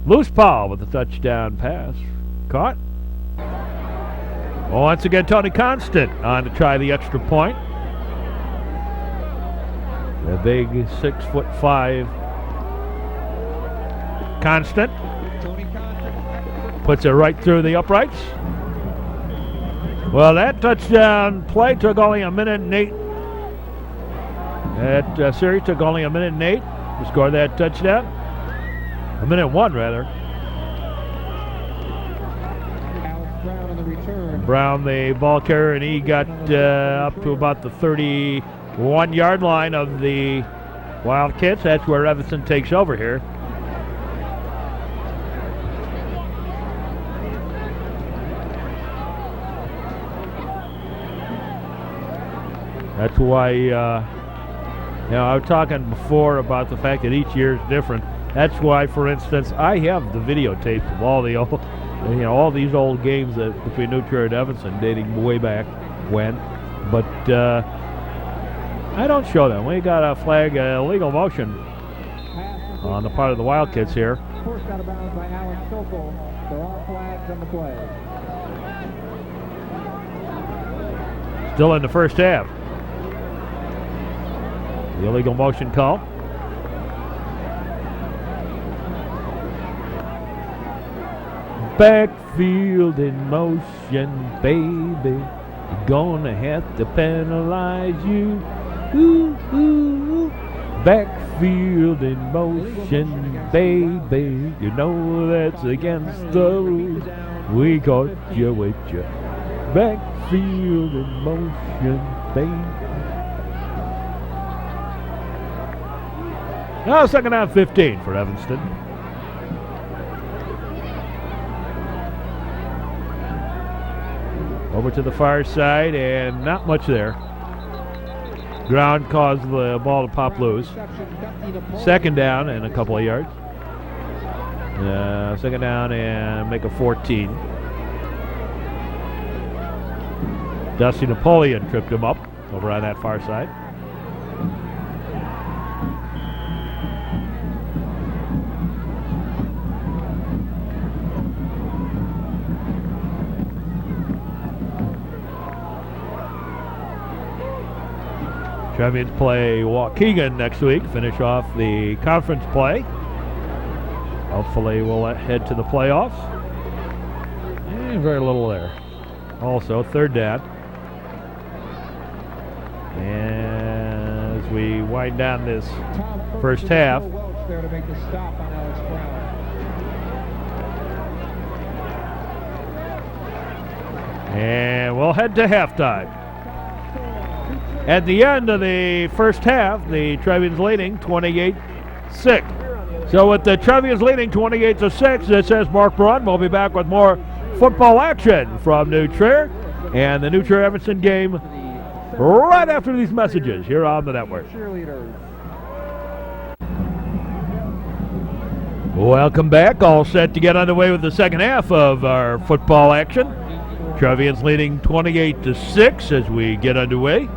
Loose Paul with the touchdown pass. Caught. Once again, Tony Constant on to try the extra point. The big 6'5" Constant puts it right through the uprights. Well, that touchdown play took only a minute and 8. That series took only a minute and 8 to score that touchdown. A minute 1, rather. Brown on the return. Brown, the ball carrier, and he got up to about the 31-yard line of the Wildkits. That's where Evanston takes over here. That's why, I was talking before about the fact that each year is different. That's why, for instance, I have the videotapes of all the old, all these old games between New Trier and Evanston dating way back when. But I don't show them. We got a flag, illegal motion on the part of the Wildkits here. Forced out of bounds by Alex Sokol. There are flags on the play. Still in the first half. The illegal motion call. Backfield in motion, baby. You're gonna have to penalize you. Ooh, ooh, ooh. Backfield in motion, baby. You know that's against the rules. We caught you with you. Backfield in motion, baby. Now second down 15 for Evanston. Over to the far side, and not much there. Ground caused the ball to pop loose. Second down and a couple of yards. Second down and make a 14. Dusty Napoleon tripped him up over on that far side. Trevians play Waukegan next week, finish off the conference play. Hopefully we'll head to the playoffs. And very little there. Also, third down. And as we wind down this first half. There to make the stop on Alex Brown. And we'll head to halftime. At the end of the first half, the Trevians leading 28-6. So with the Trevians leading 28-6, this is Mark Braun. We'll be back with more football action from New Trier and the New Trier Evanston game right after these messages here on the network. Welcome back. All set to get underway with the second half of our football action. Trevians leading 28-6 as we get underway.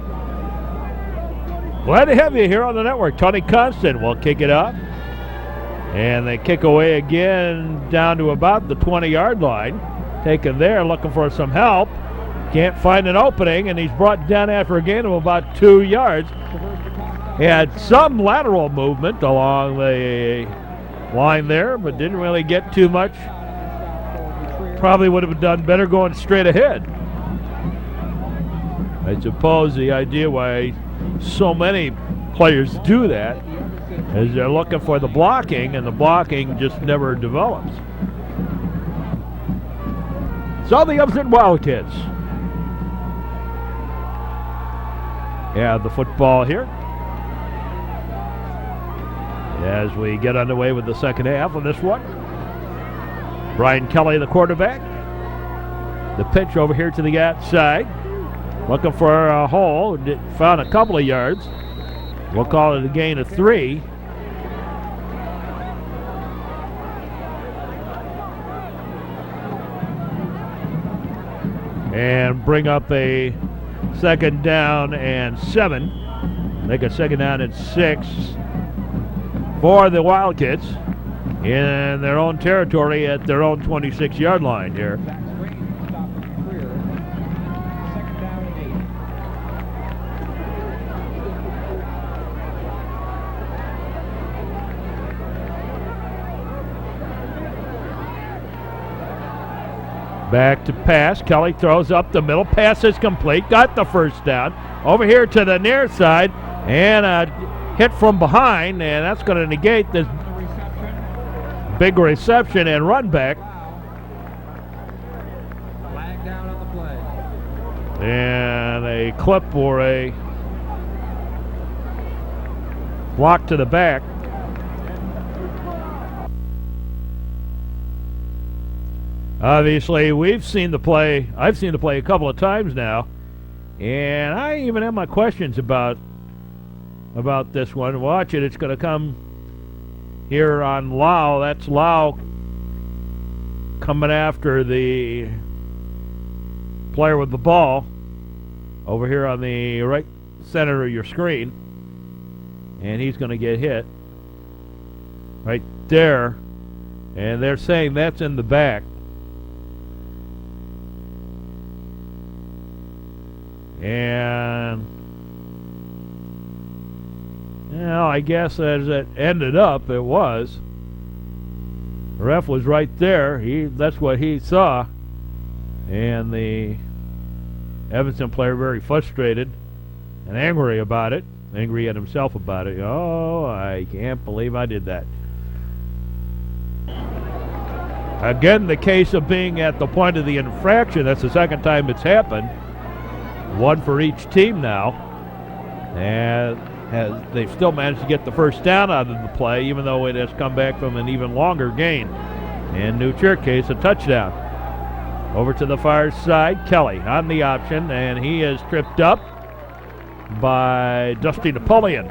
Glad to have you here on the network. Tony Constant will kick it up. And they kick away again down to about the 20-yard line. Taken there, looking for some help. Can't find an opening, and he's brought down after a gain of about 2 yards. He had some lateral movement along the line there, but didn't really get too much. Probably would have done better going straight ahead. I suppose the idea why so many players do that is they're looking for the blocking, and the blocking just never develops. So the Evanston Wildkits have the football here as we get underway with the second half of this one. Brian Kelly, the quarterback. The pitch over here to the outside. Looking for a hole. Found a couple of yards. We'll call it a gain of 3. and bring up a second down and 7. Make a second down and 6 for the Wildkits in their own territory at their own 26-yard line here. Zach Swain stopped from Trier. Second down and 8. Back to pass. Kelly throws up the middle. Pass is complete. Got the first down. Over here to the near side. And a hit from behind. And that's going to negate this big reception and run back. Flag down on the play. And a clip or a block to the back. Obviously, we've seen the play. I've seen the play a couple of times now, and I even have my questions about this one. Watch it. It's going to come here on Lau. That's Lau coming after the player with the ball over here on the right center of your screen, and he's going to get hit right there, and they're saying that's in the back. And, you know, I guess as it ended up, it was. The ref was right there. That's what he saw. And the Evanston player very frustrated and angry about it. Angry at himself about it. Oh, I can't believe I did that. Again, the case of being at the point of the infraction. That's the second time it's happened. One for each team now, and they've still managed to get the first down out of the play, even though it has come back from an even longer gain. In New Trier case, a touchdown. Over to the far side, Kelly on the option, and he is tripped up by Dusty Napoleon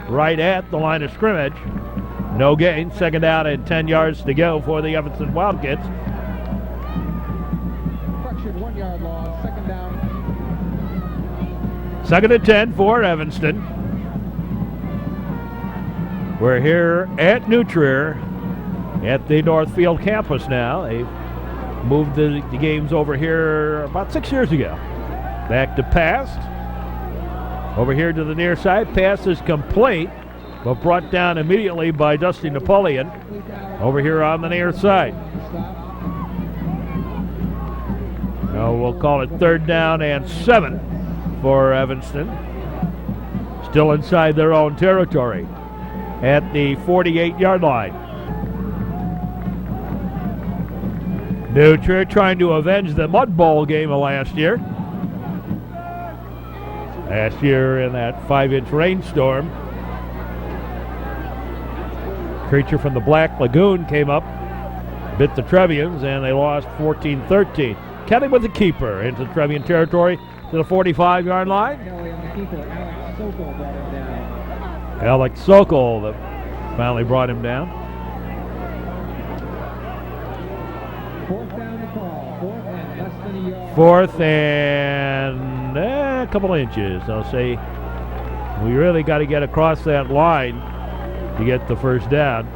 right at the line of scrimmage. No gain, second down and 10 yards to go for the Evanston Wildkits. Fractured 1 yard loss, second down. Second and 10 for Evanston. We're here at New Trier at the Northfield campus now. They've moved the games over here about 6 years ago. Back to pass. Over here to the near side. Pass is complete, but brought down immediately by Dusty Napoleon. Over here on the near side. Now we'll call it third down and 7 for Evanston. Still inside their own territory at the 48-yard line. New Trier trying to avenge the Mud Bowl game of last year. Last year in that 5-inch rainstorm. Creature from the Black Lagoon came up, bit the Trevians, and they lost 14-13. Kelly with the keeper into the Trevian territory to the 45-yard line. Kelly on the keeper, Alex Sokol brought him down. Alex Sokol that finally brought him down. Fourth down to call. Fourth and less than a yard. Fourth and a couple inches. I'll say we really got to get across that line to get the first down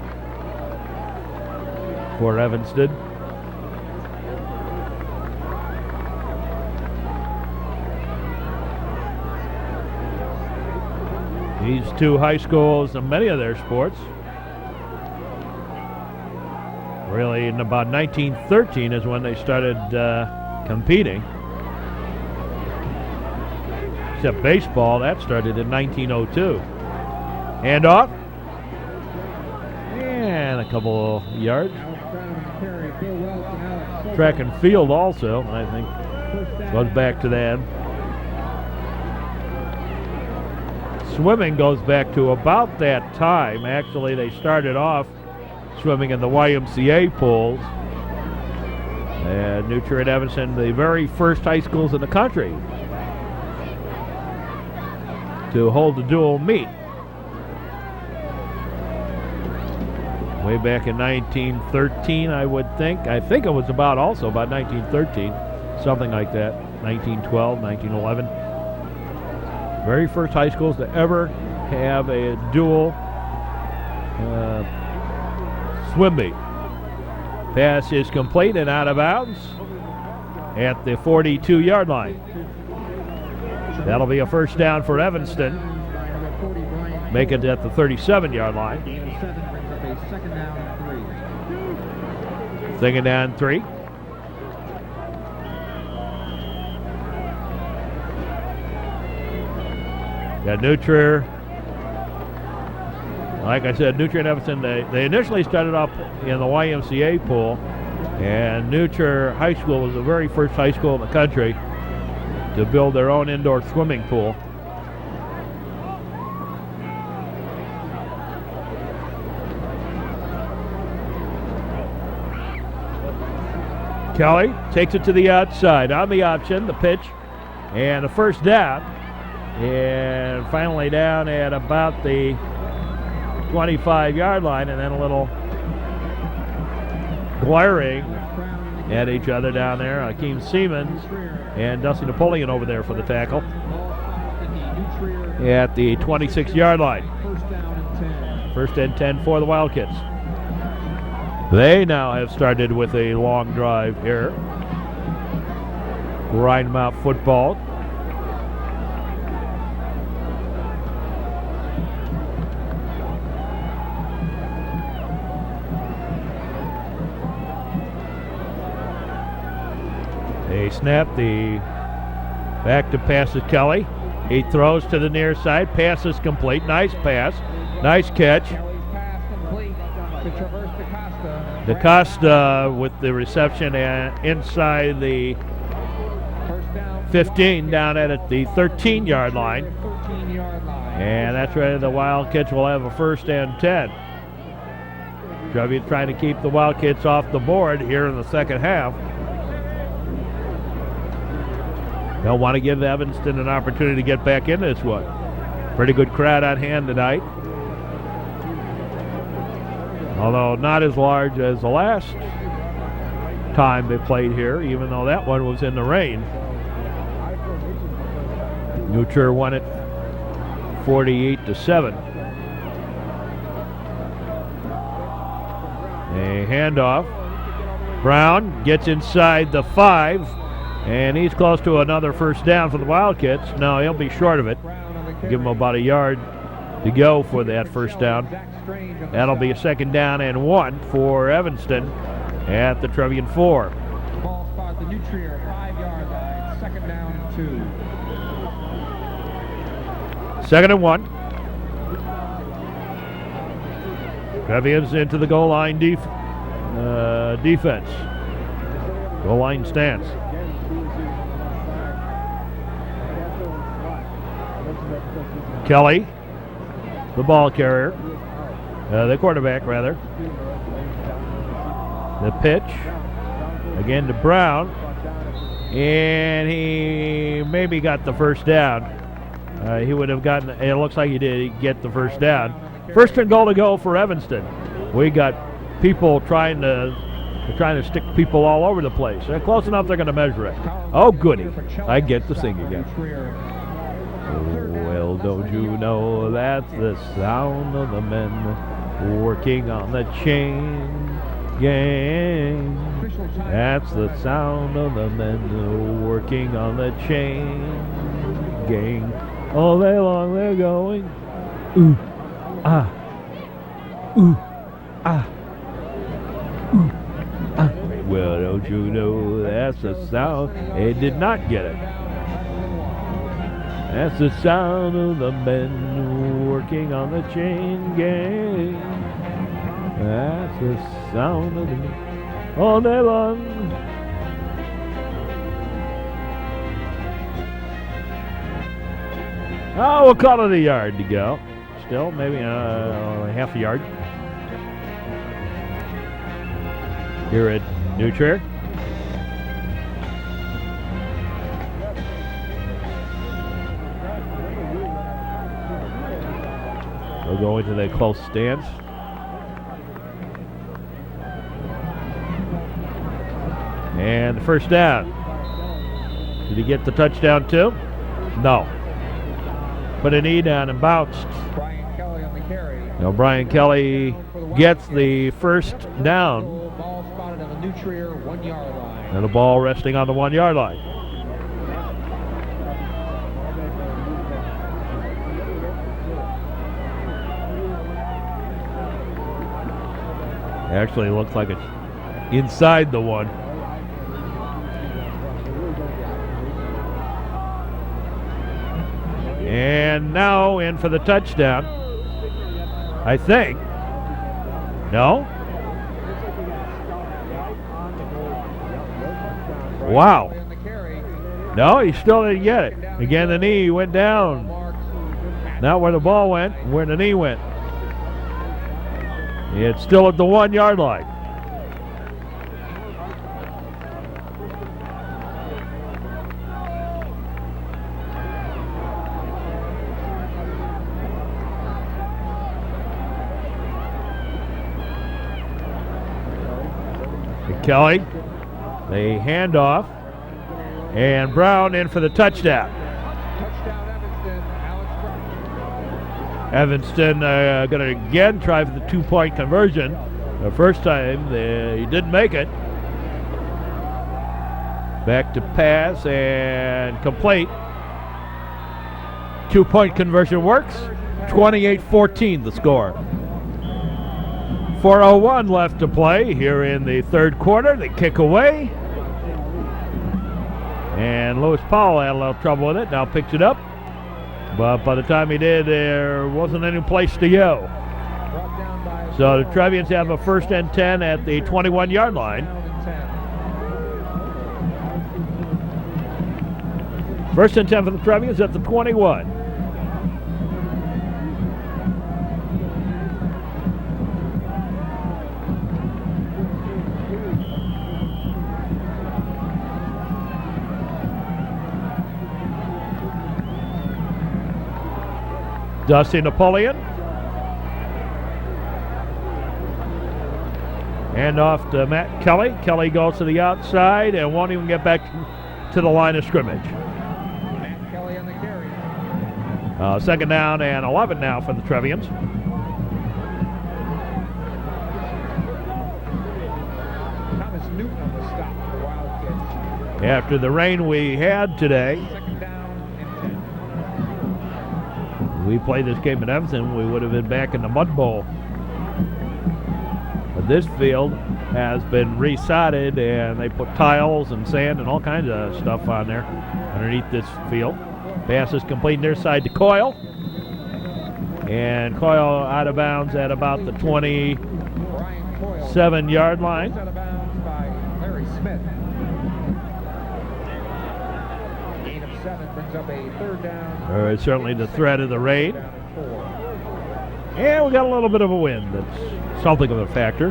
for Evanston. These two high schools and many of their sports, really in about 1913 is when they started competing. Except baseball, that started in 1902. Hand off. And a couple of yards. Track and field also, I think, goes back to that. Swimming goes back to about that time. Actually, they started off swimming in the YMCA pools. And New Trier and Evanston, the very first high schools in the country to hold the dual meet. Way back in 1913, I would think. I think it was also about 1913. something like that, 1912, 1911. Very first high schools to ever have a dual swim meet. Pass is complete and out of bounds at the 42-yard line. That'll be a first down for Evanston. Make it at the 37-yard line. Second down 3. Got New Trier. Like I said, New Trier and Evanston, they initially started off in the YMCA pool, and New Trier High School was the very first high school in the country to build their own indoor swimming pool. Kelly takes it to the outside. On the option, the pitch, and the first down. And finally down at about the 25-yard line, and then a little glaring at each other down there. Akeem Siemens and Dusty Napoleon over there for the tackle at the 26-yard line. First and 10 for the Wildkits. They now have started with a long drive here. Grind 'em out football. They snap, the back to pass is Kelly. He throws to the near side. Pass is complete. Nice pass. Nice catch. DaCosta with the reception and inside the 15 down at the 13-yard line. And that's where the Wildcats will have a first and 10. Trevians trying to keep the Wildcats off the board here in the second half. They'll want to give Evanston an opportunity to get back in this one. Pretty good crowd on hand tonight. Although not as large as the last time they played here, even though that one was in the rain. New Trier won it 48-7. A handoff. Brown gets inside the 5, and he's close to another first down for the Wildcats. No, he'll be short of it. Give him about a yard to go for that first down. That'll be a second down and 1 for Evanston at the Trevian 4. Ball spot the New Trier 5-yard line. Second down and 2. Second and 1. Trevians into the goal line defense. Goal line stance. Kelly, the ball carrier, the quarterback rather. The pitch, again to Brown, and he maybe got the first down. He would have gotten, it looks like he did get the first down. First and goal to go for Evanston. We got people trying to stick people all over the place. They're close enough, they're going to measure it. Oh, goody. I get to sing again. Well, don't you know that's the sound of the men working on the chain gang. That's the sound of the men working on the chain gang. All day long they're going, ooh, ah, ooh, ah, ooh, ah. Well, don't you know that's the sound? They did not get it. That's the sound of the men working on the chain gang. That's the sound of the men all day long. Oh, we'll call it a yard to go. Still, maybe half a yard. Here at New Trier. We'll go into the close stance. And the first down. Did he get the touchdown too? No. Put a knee down and bounced. Brian Kelly on the carry. Now Brian Kelly gets the first down. Ball spotted on the new Trier 1 yard line. And the ball resting on the 1 yard line. Actually, it looks like it's inside the 1. And now in for the touchdown. I think. No? Wow. No, he still didn't get it. Again, the knee went down. Not where the ball went, where the knee went. It's still at the 1 yard line. Kelly, the handoff, and Brown in for the touchdown. Touchdown Evanston, Alex Brown. Evanston going to again try for the 2-point conversion. The first time he didn't make it. Back to pass and complete. 2-point conversion works. 28-14 the score. 4:01 left to play here in the third quarter. They kick away. And Lewis Powell had a little trouble with it. Now picks it up. But by the time he did, there wasn't any place to go. So the Trevians have a 1st and 10 at the 21 yard line. 1st and 10 for the Trevians at the 21. Dusty Napoleon. Hand off to Matt Kelly. Kelly goes to the outside and won't even get back to the line of scrimmage. Matt Kelly on the carry. 2nd down and 11 now for the Trevians. Thomas Newton on the stop for the Wildkits. After the rain we had today, 2nd down and 10. we played this game in Evanston, we would have been back in the Mud Bowl. But this field has been resodded and they put tiles and sand and all kinds of stuff on there underneath this field. Pass is complete near side to Coyle. And Coyle out of bounds at about the 27 yard line. Out of bounds by Larry Smith. Gain of 7 brings up a 3rd down. It's certainly the threat of the rain. And we got a little bit of a wind. That's something of a factor.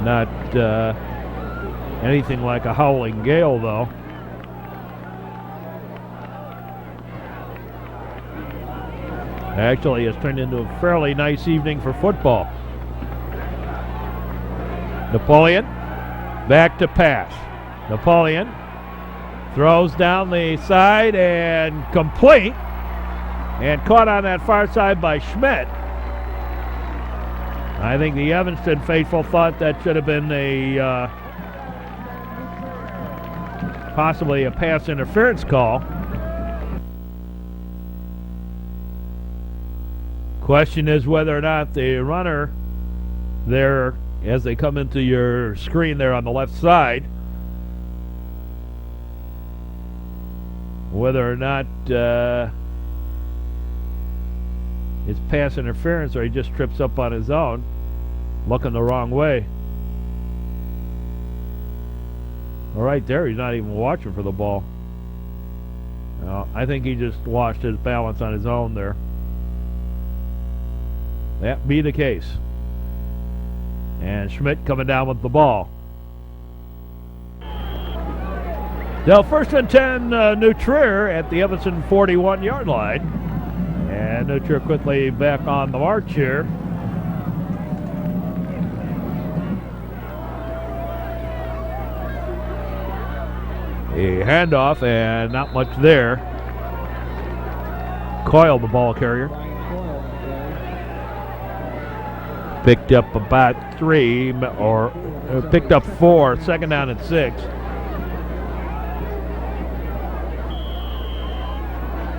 Not anything like a howling gale, though. Actually, it's turned into a fairly nice evening for football. Napoleon, back to pass. Napoleon throws down the side and complete. And caught on that far side by Schmidt. I think the Evanston faithful thought that should have been a possibly a pass interference call. Question is whether or not the runner there, as they come into your screen there on the left side, whether or not it's pass interference or he just trips up on his own, looking the wrong way. All right there, he's not even watching for the ball. I think he just lost his balance on his own there. That be the case. And Schmidt coming down with the ball. Now 1st and 10, New Trier at the Evanston 41 yard line. And New Trier quickly back on the march here. A handoff and not much there. Coyle, the ball carrier. Picked up about 3, or picked up 4, 2nd down and 6.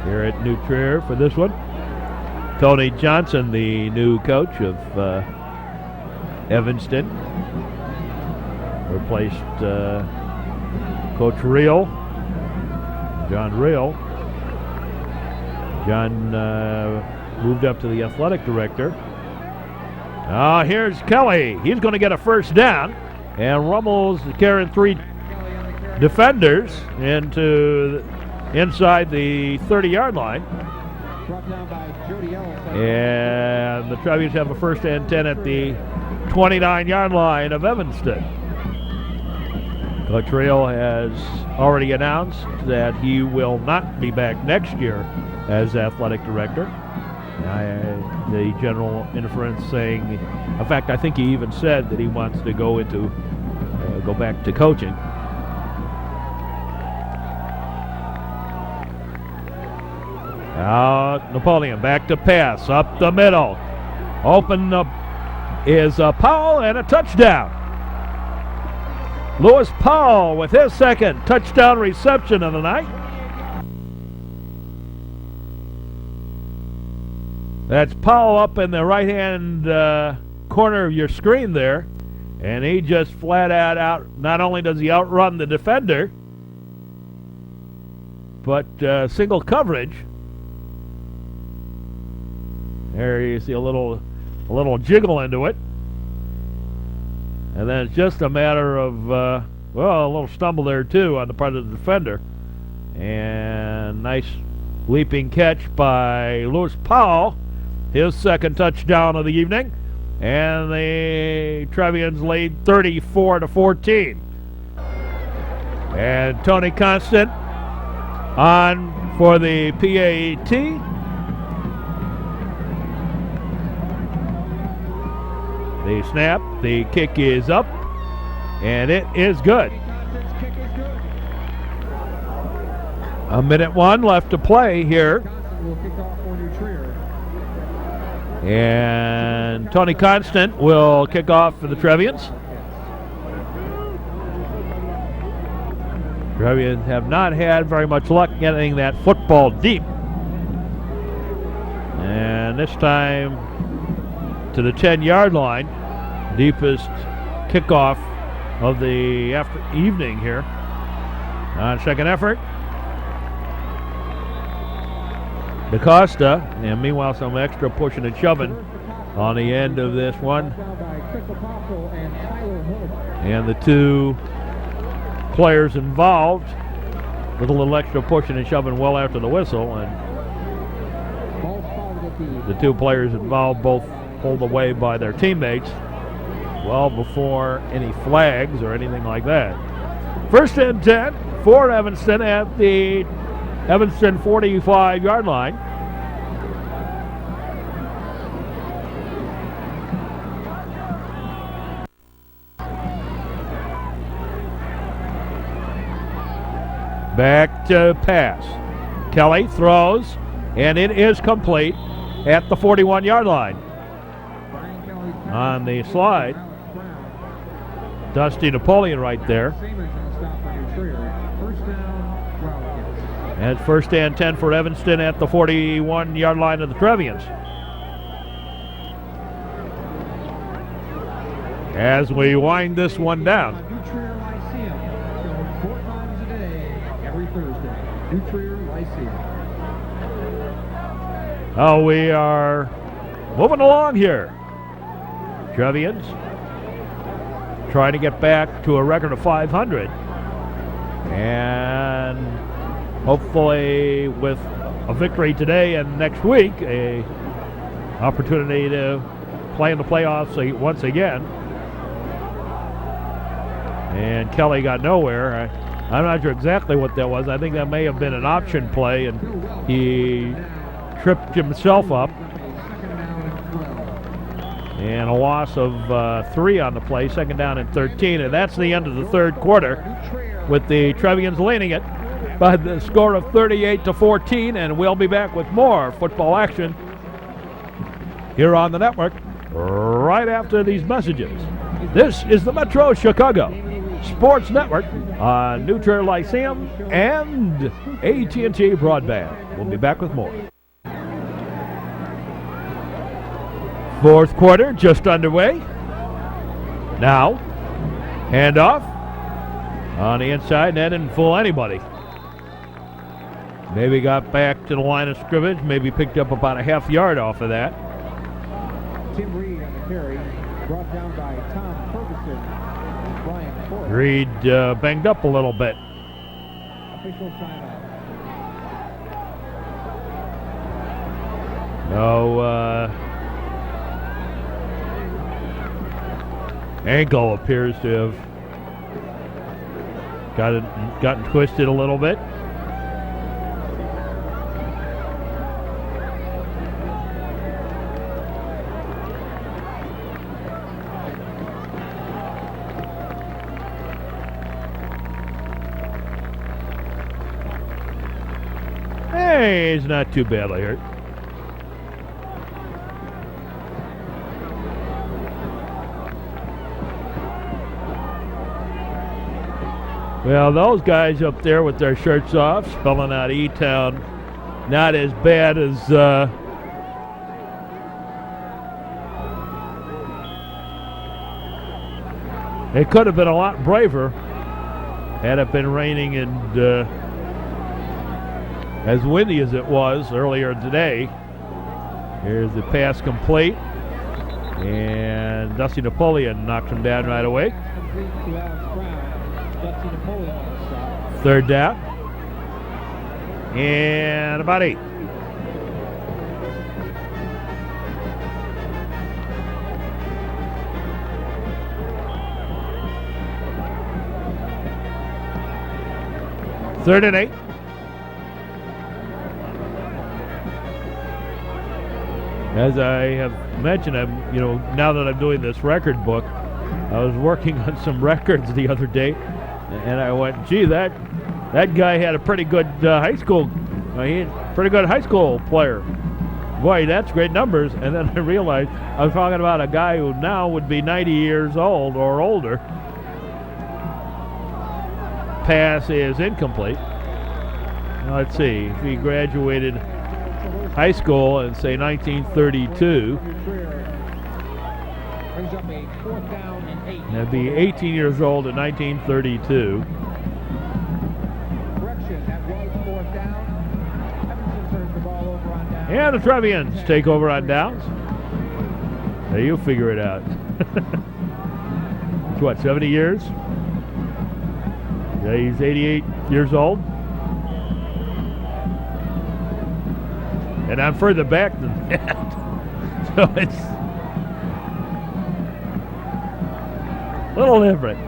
Here at New Trier for this one. Tony Johnson, the new coach of Evanston, replaced Coach Reel, John Reel. John moved up to the athletic director. Here's Kelly. He's going to get a first down, and Rummel's carrying 3 defenders inside the 30-yard line. And the Trevians have a first and 10 at the 29-yard line of Evanston. Coach Reel has already announced that he will not be back next year as athletic director. The general inference saying, in fact, I think he even said that he wants to go back to coaching. Out Napoleon, back to pass, up the middle. Open up is Powell, and a touchdown. Lewis Powell with his 2nd touchdown reception of the night. That's Powell up in the right-hand corner of your screen there. And he just flat out, not only does he outrun the defender, but single coverage. There you see a little jiggle into it. And then it's just a matter of, a little stumble there too on the part of the defender. And nice leaping catch by Lewis Powell, his 2nd touchdown of the evening. And the Trevians lead 34-14. And Tony Constant on for the PAT. The snap, the kick is up, and it is good. 1:01 left to play here. And Tony Constant will kick off for the Trevians. Trevians have not had very much luck getting that football deep. And this time to the 10-yard line, deepest kickoff of the evening here. On 2nd effort, DaCosta, and meanwhile some extra pushing and shoving on the end of this one. And the 2 players involved with a little extra pushing and shoving well after the whistle, and the 2 players involved both pulled away by their teammates well before any flags or anything like that. First and 10 for Evanston at the Evanston 45-yard line. Back to pass. Kelly throws, and it is complete at the 41-yard line. On the slide, Dusty Napoleon right there. And it's first and 10 for Evanston at the 41-yard line of the Trevians. As we wind this one down. Oh, we are moving along here. Trevians trying to get back to a record of 500. And hopefully with a victory today and next week, a opportunity to play in the playoffs once again. And Kelly got nowhere. I'm not sure exactly what that was. I think that may have been an option play, and he tripped himself up. And a loss of 3 on the play, 2nd down and 13, and that's the end of the 3rd quarter. with the Trevians leading it by the score of 38-14, and we'll be back with more football action here on the network right after these messages. This is the Metro Chicago Sports Network on New Trier Lyceum and AT&T Broadband. We'll be back with more. Fourth quarter just underway. Now, handoff on the inside, and that didn't fool anybody. Maybe got back to the line of scrimmage, maybe picked up about a half yard off of that. Tim Reed on the carry, brought down by Tom Ferguson and Brian Ford. Reed banged up a little bit. Official timeout. No, ankle appears to have gotten twisted a little bit. Hey, he's not too badly hurt. Well, those guys up there with their shirts off, spelling out E-Town, not as bad as it could have been a lot braver had it been raining and as windy as it was earlier today. Here's the pass complete, and Dusty Napoleon knocks him down right away. Third down, and about 8. Third and 8. As I have mentioned, now that I'm doing this record book, I was working on some records the other day, and I went, gee, that guy had a pretty good high school player. Boy, that's great numbers. And then I realized I was talking about a guy who now would be 90 years old or older. Pass is incomplete. Now, let's see, if he graduated high school in, say, 1932, that'd be 18 years old in 1932. And the Trevians take over on downs. Now you figure it out. It's what, 70 years? Yeah, he's 88 years old. And I'm further back than that. So it's a little different.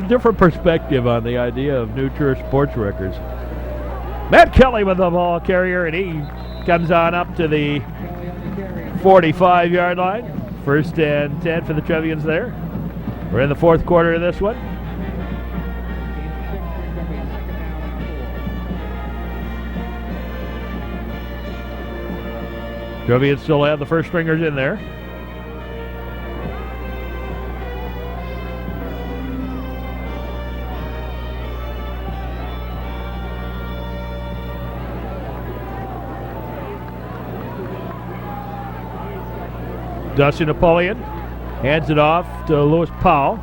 Different perspective on the idea of New Trier sports records. Matt Kelly with the ball carrier, and he comes on up to the 45-yard line. First and 10 for the Trevians there. We're in the fourth quarter of this one. Trevians still have the first stringers in there. Dusty Napoleon hands it off to Lewis Powell.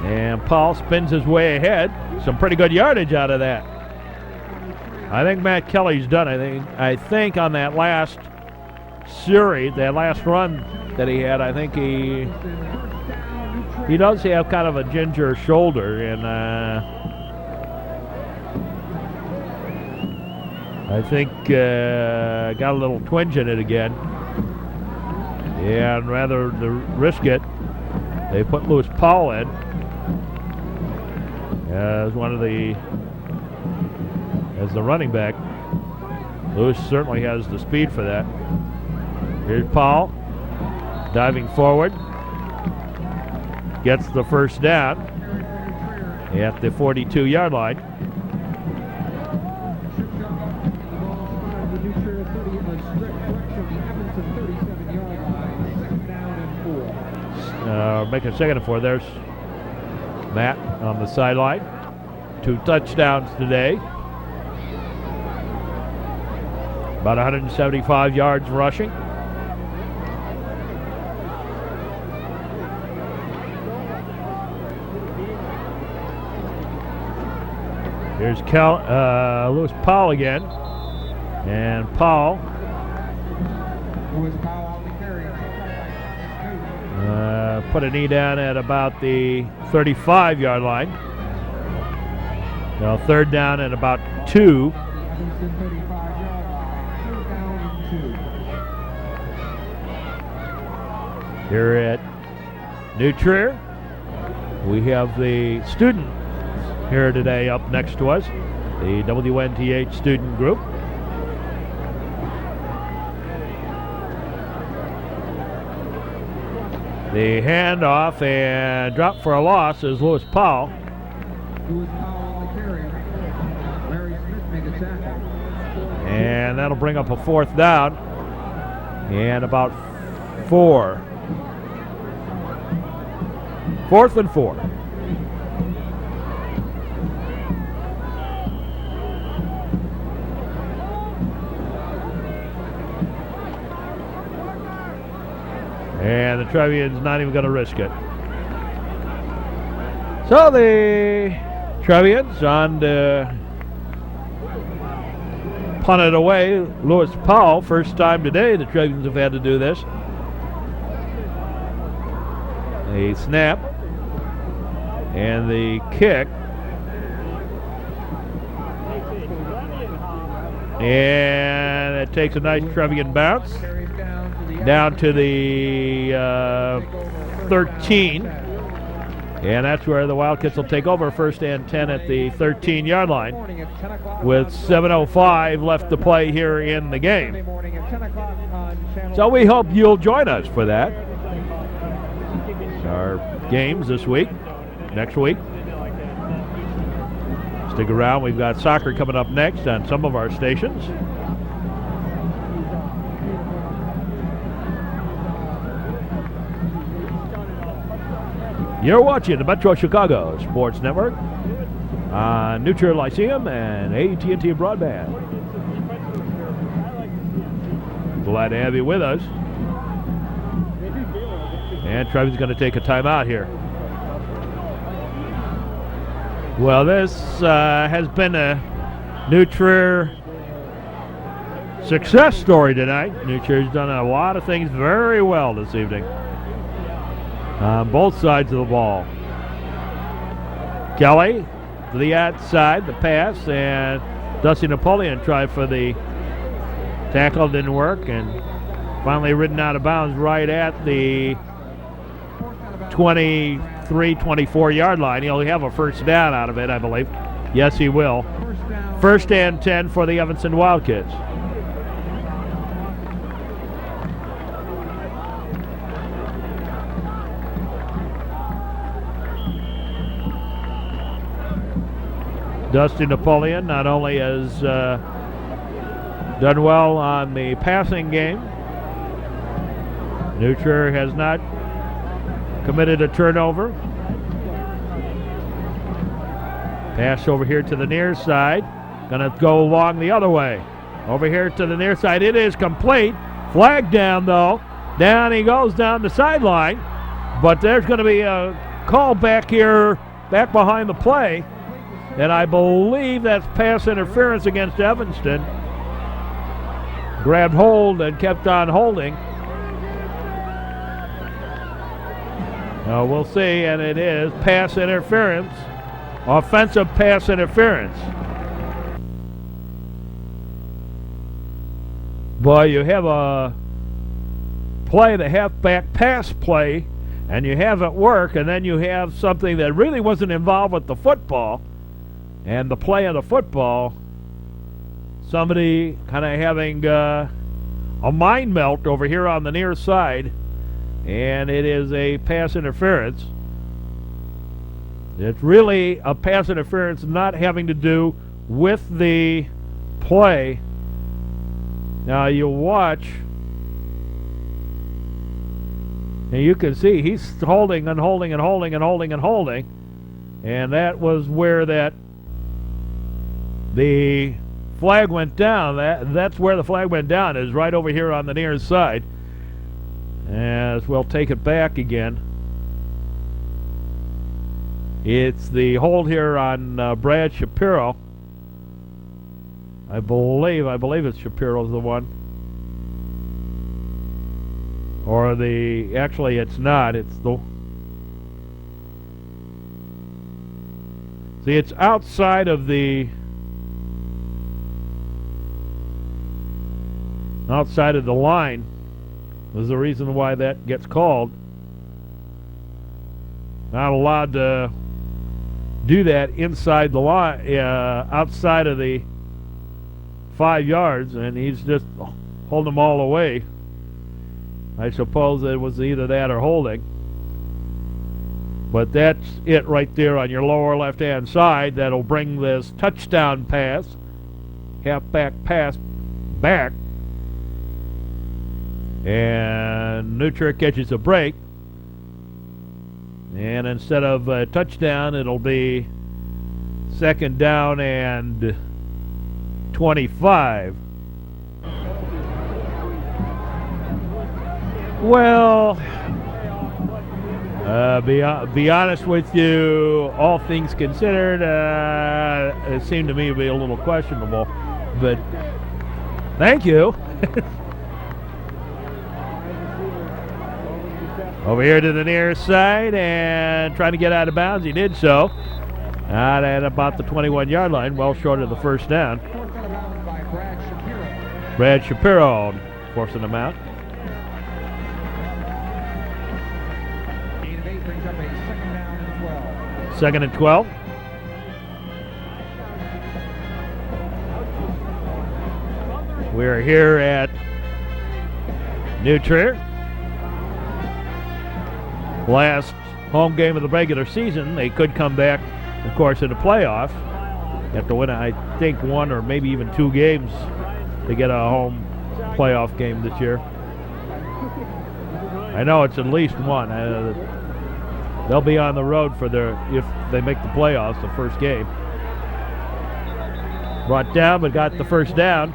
And Powell spins his way ahead. Some pretty good yardage out of that. I think Matt Kelly's done. I think on that last series, that last run that he had, I think he does have kind of a ginger shoulder, and I think got a little twinge in it again. Yeah, and rather than risk it, they put Lewis Powell in as as the running back. Lewis certainly has the speed for that. Here's Powell diving forward, gets the first down. at the 42-yard line. The new Trier 30 on strict correction, the Evanston 37-yard line, 2nd down and 4. Making 2nd and 4. There's Matt on the sideline. 2 touchdowns today. About 175 yards rushing. Here's Lewis Powell again. And Powell Lewis Powell on the carry. put a knee down at about the 35-yard line. Now 3rd down and about 2. The Evanston 35-yard line, 3rd down and 2. Here at New Trier, we have the student here today up next to us, the WNTH student group. The handoff and drop for a loss is Lewis Powell. Lewis Powell on the carry. Larry Smith made the tackle. And that'll bring up a 4th down and about 4. 4th and 4. And the Trevians not even going to risk it. So the Trevians on the punt it away. Lewis Powell, first time today the Trevians have had to do this. A snap and the kick. And it takes a nice Trevian bounce down to the 13. And that's where the Wildcats will take over, 1st and 10 at the 13-yard line with 7:05 left to play here in the game. So we hope you'll join us for that. Our games this week, next week. Stick around, we've got soccer coming up next on some of our stations. You're watching the Metro Chicago Sports Network on New Trier Lyceum and AT&T Broadband. Glad to have you with us. And Trevs going to take a timeout here. Well, this has been a New Trier success story tonight. New Trier's done a lot of things very well this evening on both sides of the ball. Kelly to the outside, the pass, and Dusty Napoleon tried for the tackle, didn't work, and finally ridden out of bounds right at the 23, 24-yard line. He'll have a 1st down out of it, I believe. Yes, he will. 1st and 10 for the Evanston Wildkits. Dusty Napoleon not only has done well on the passing game, New Trier has not committed a turnover. Pass over here to the near side. Gonna go along the other way. Over here to the near side. It is complete. Flag down though. Down he goes down the sideline. But there's gonna be a call back here, back behind the play. And I believe that's pass interference against Evanston. Grabbed hold and kept on holding. We'll see, and it is pass interference, offensive pass interference. Boy, you have a play, the halfback pass play, and you have it work, and then you have something that really wasn't involved with the football, and the play of the football, somebody kind of having a mind melt over here on the near side, and it is a pass interference. It's really a pass interference not having to do with the play. Now you watch, and you can see he's holding and holding and holding and holding and holding, and that was where the flag went down. That's where the flag went down, is right over here on the near side. As we'll take it back again. It's the hold here on Brad Shapiro. I believe it's Shapiro's the one. Or actually it's not, it's see, it's outside of the line was the reason why that gets called. Not allowed to do that inside the line, outside of the 5 yards, and he's just holding them all away. I suppose it was either that or holding. But that's it right there on your lower left-hand side. That'll bring this touchdown pass, halfback pass back. And New Trier catches a break. And instead of a touchdown, it'll be 2nd down and 25. Well, be honest with you, all things considered, it seemed to me to be a little questionable. But thank you. Over here to the near side and trying to get out of bounds. He did so. Out at about the 21-yard line, well short of the 1st down. Brad Shapiro forcing him out. Gain of 8 brings up a 2nd down and 12. 2nd and 12. We're here at New Trier. Last home game of the regular season. They could come back, of course, in the playoff. You have to win, I think, 1 or maybe even 2 games to get a home playoff game this year. I know it's at least 1. They'll be on the road if they make the playoffs, the first game. Brought down, but got the 1st down.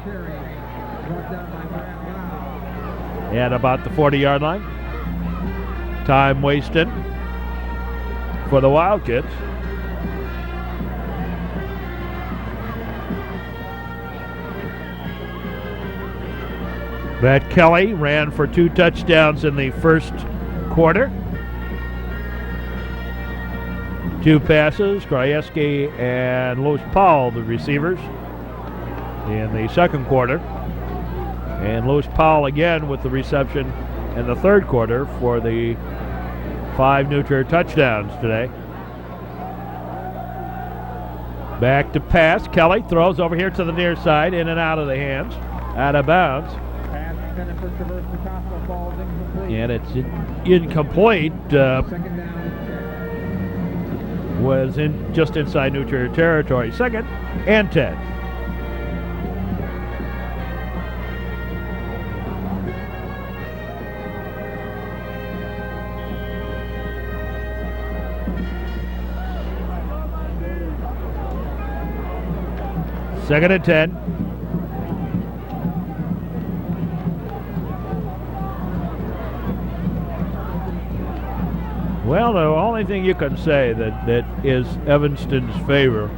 At about the 40-yard line. Time wasted for the Wildkits. Matt Kelly ran for 2 touchdowns in the 1st quarter. 2 passes, Krajewski and Lewis Powell, the receivers, in the 2nd quarter. And Lewis Powell again with the reception in the 3rd quarter for the 5 New Trier touchdowns today. Back to pass. Kelly throws over here to the near side, in and out of the hands, out of bounds. And it's incomplete. Was just inside New Trier territory. 2nd and 10. Second and 10. Well, the only thing you can say that is Evanston's favor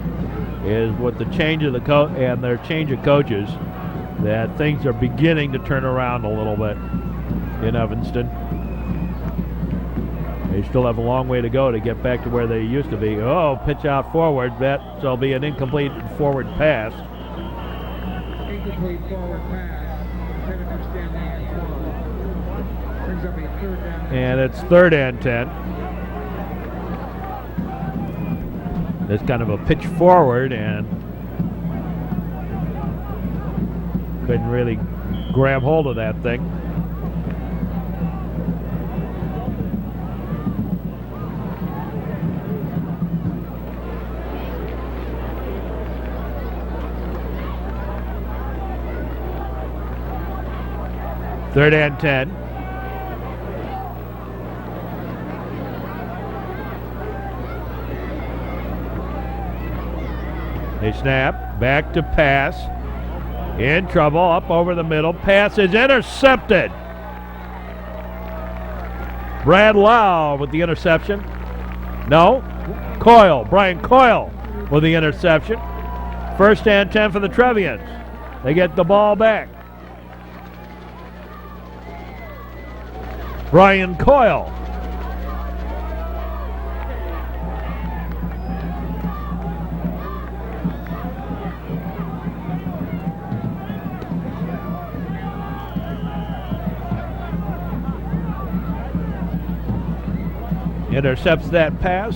is with the change of and their change of coaches, that things are beginning to turn around a little bit in Evanston. They still have a long way to go to get back to where they used to be. Oh, pitch out forward. That'll be an incomplete forward pass. Incomplete forward pass. Brings up a 3rd down. And it's 3rd and 10. It's kind of a pitch forward and couldn't really grab hold of that thing. 3rd and 10. They snap, back to pass. In trouble, up over the middle. Pass is intercepted. Brad Lau with the interception. No, Coyle, Brian Coyle with the interception. 1st and 10 for the Trevians. They get the ball back. Brian Coyle. Intercepts that pass.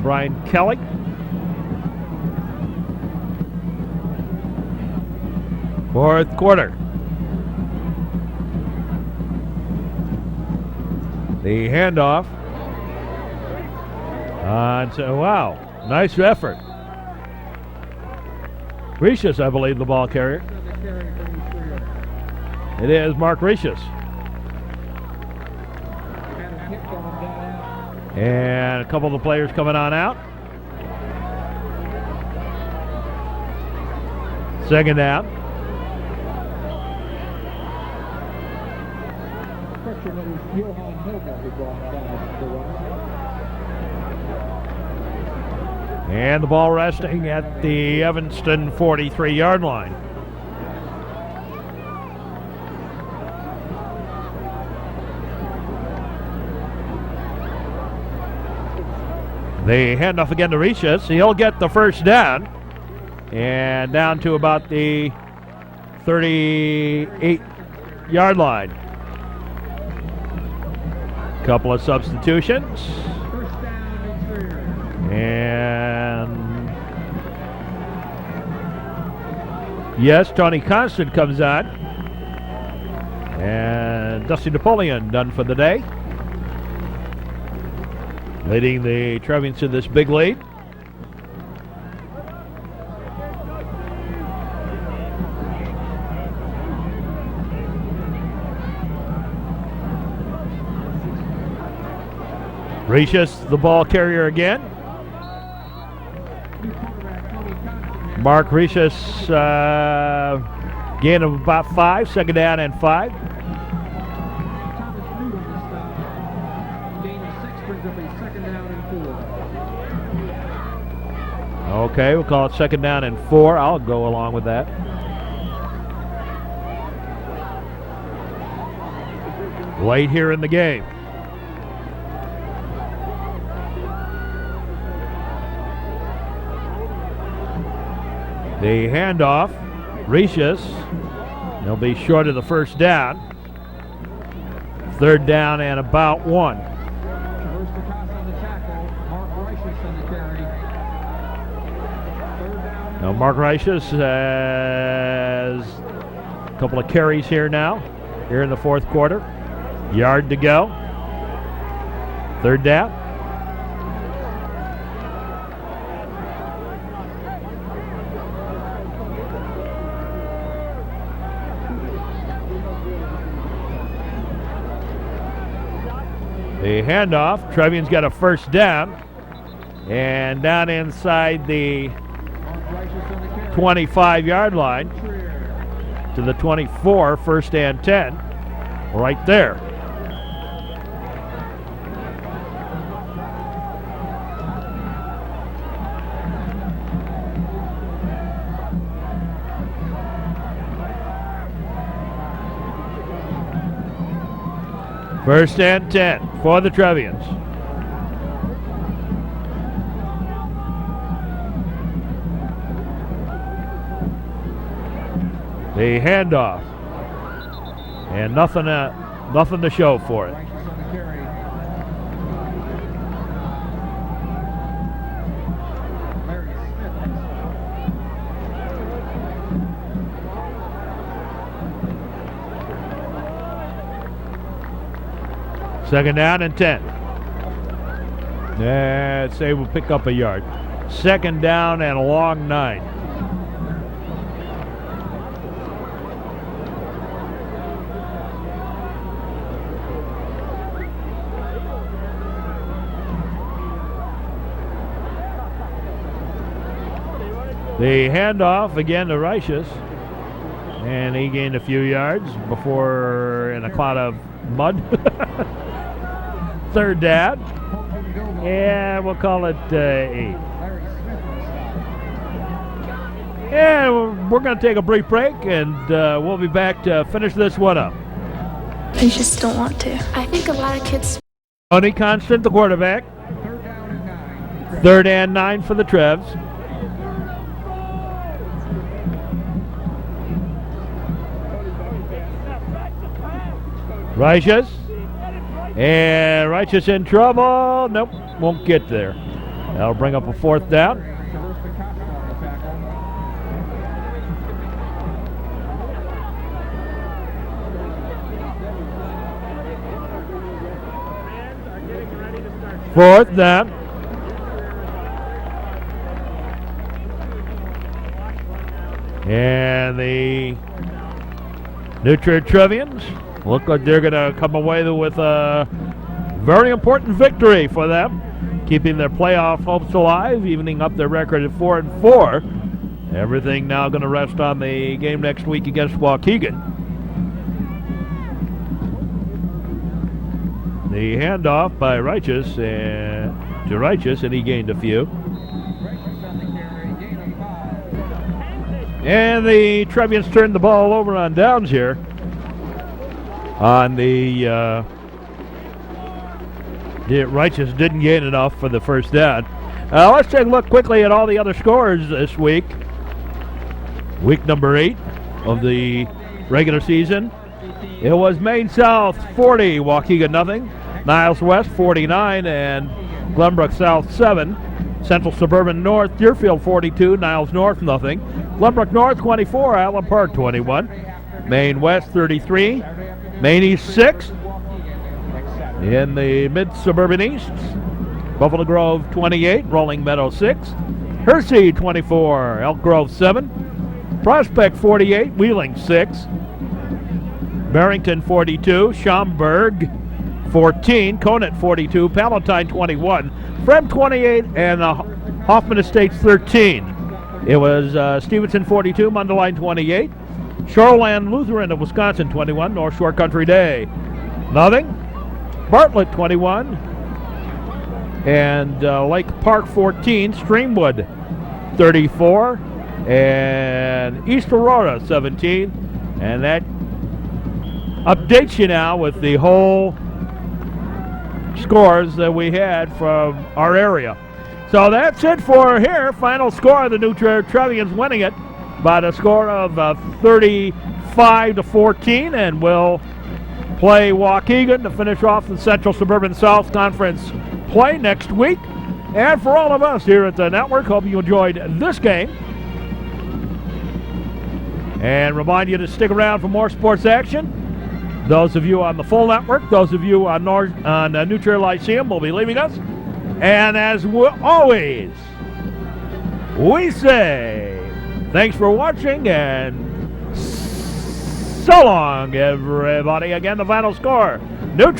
Brian Kelly. Fourth quarter. The handoff. So, wow, nice effort. Ricius, I believe, the ball carrier. It is Mark Ricius. And a couple of the players coming on out. 2nd down. And the ball resting at the Evanston 43-yard line. They hand off again to Ricius. He'll get the 1st down. And down to about the 38-yard line. Couple of substitutions. And yes, Tony Constant comes on. And Dusty Napoleon done for the day, leading the Trevians to this big lead. Ricius, the ball carrier again. Mark Ricius, gain of about 5, 2nd down and 5. Okay, we'll call it 2nd down and 4. I'll go along with that. Late here in the game. The handoff, Ricius. They'll be short of the 1st down. 3rd down and about 1. Now Mark Ricius has a couple of carries here now, here in the 4th quarter. Yard to go. 3rd down. The handoff, Trevian's got a 1st down, and down inside the 25-yard line to the 24, 1st and 10, right there. First and 10 for the Trevians. The handoff, and nothing to show for it. Second down and 10. Let's say we'll pick up a yard. 2nd down and a long 9. The handoff again to Righteous. And he gained a few yards before in a cloud of mud. Third down. Yeah, we'll call it 8. And we're going to take a brief break, and we'll be back to finish this one up. I just don't want to. I think a lot of kids. Tony Constant, the quarterback. 3rd and 9 for the Trevs. Righteous. And Righteous in trouble. Nope, won't get there. That'll bring up a 4th down. Fourth down. And the Trier Trevians look like they're going to come away with a very important victory for them, keeping their playoff hopes alive, evening up their record at 4-4. Everything now going to rest on the game next week against Waukegan. The handoff by Righteous to Righteous, and he gained a few. And the Trevians turned the ball over on downs here. On the Righteous didn't gain enough for the first down. Let's take a look quickly at all the other scores this week. Week number 8 of the regular season. It was Maine South 40, Waukegan nothing. Niles West 49, and Glenbrook South 7. Central Suburban North, Deerfield 42, Niles North nothing. Glenbrook North 24, Allen Park 21. Maine West 33, Maine East 6. In the mid-suburban East, Buffalo Grove 28, Rolling Meadow 6. Hersey 24, Elk Grove 7. Prospect 48, Wheeling 6. Barrington 42, Schaumburg 14, Conant 42, Palatine 21, Frem 28, and Hoffman Estates 13. It was Stevenson 42, Mundelein 28, Shoreland Lutheran of Wisconsin 21, North Shore Country Day nothing. Bartlett 21, and Lake Park 14, Streamwood 34, and East Aurora 17, and that updates you now with the whole scores that we had from our area. So that's it for here. Final score, the Trier Trevians winning it by the score of 35-14, and we'll play Waukegan to finish off the Central Suburban South Conference play next week. And for all of us here at the network, hope you enjoyed this game. And remind you to stick around for more sports action. Those of you on the full network, those of you on New Trier Lyceum will be leaving us. And as always, we say thanks for watching and so long, everybody. Again, the final score, New Trier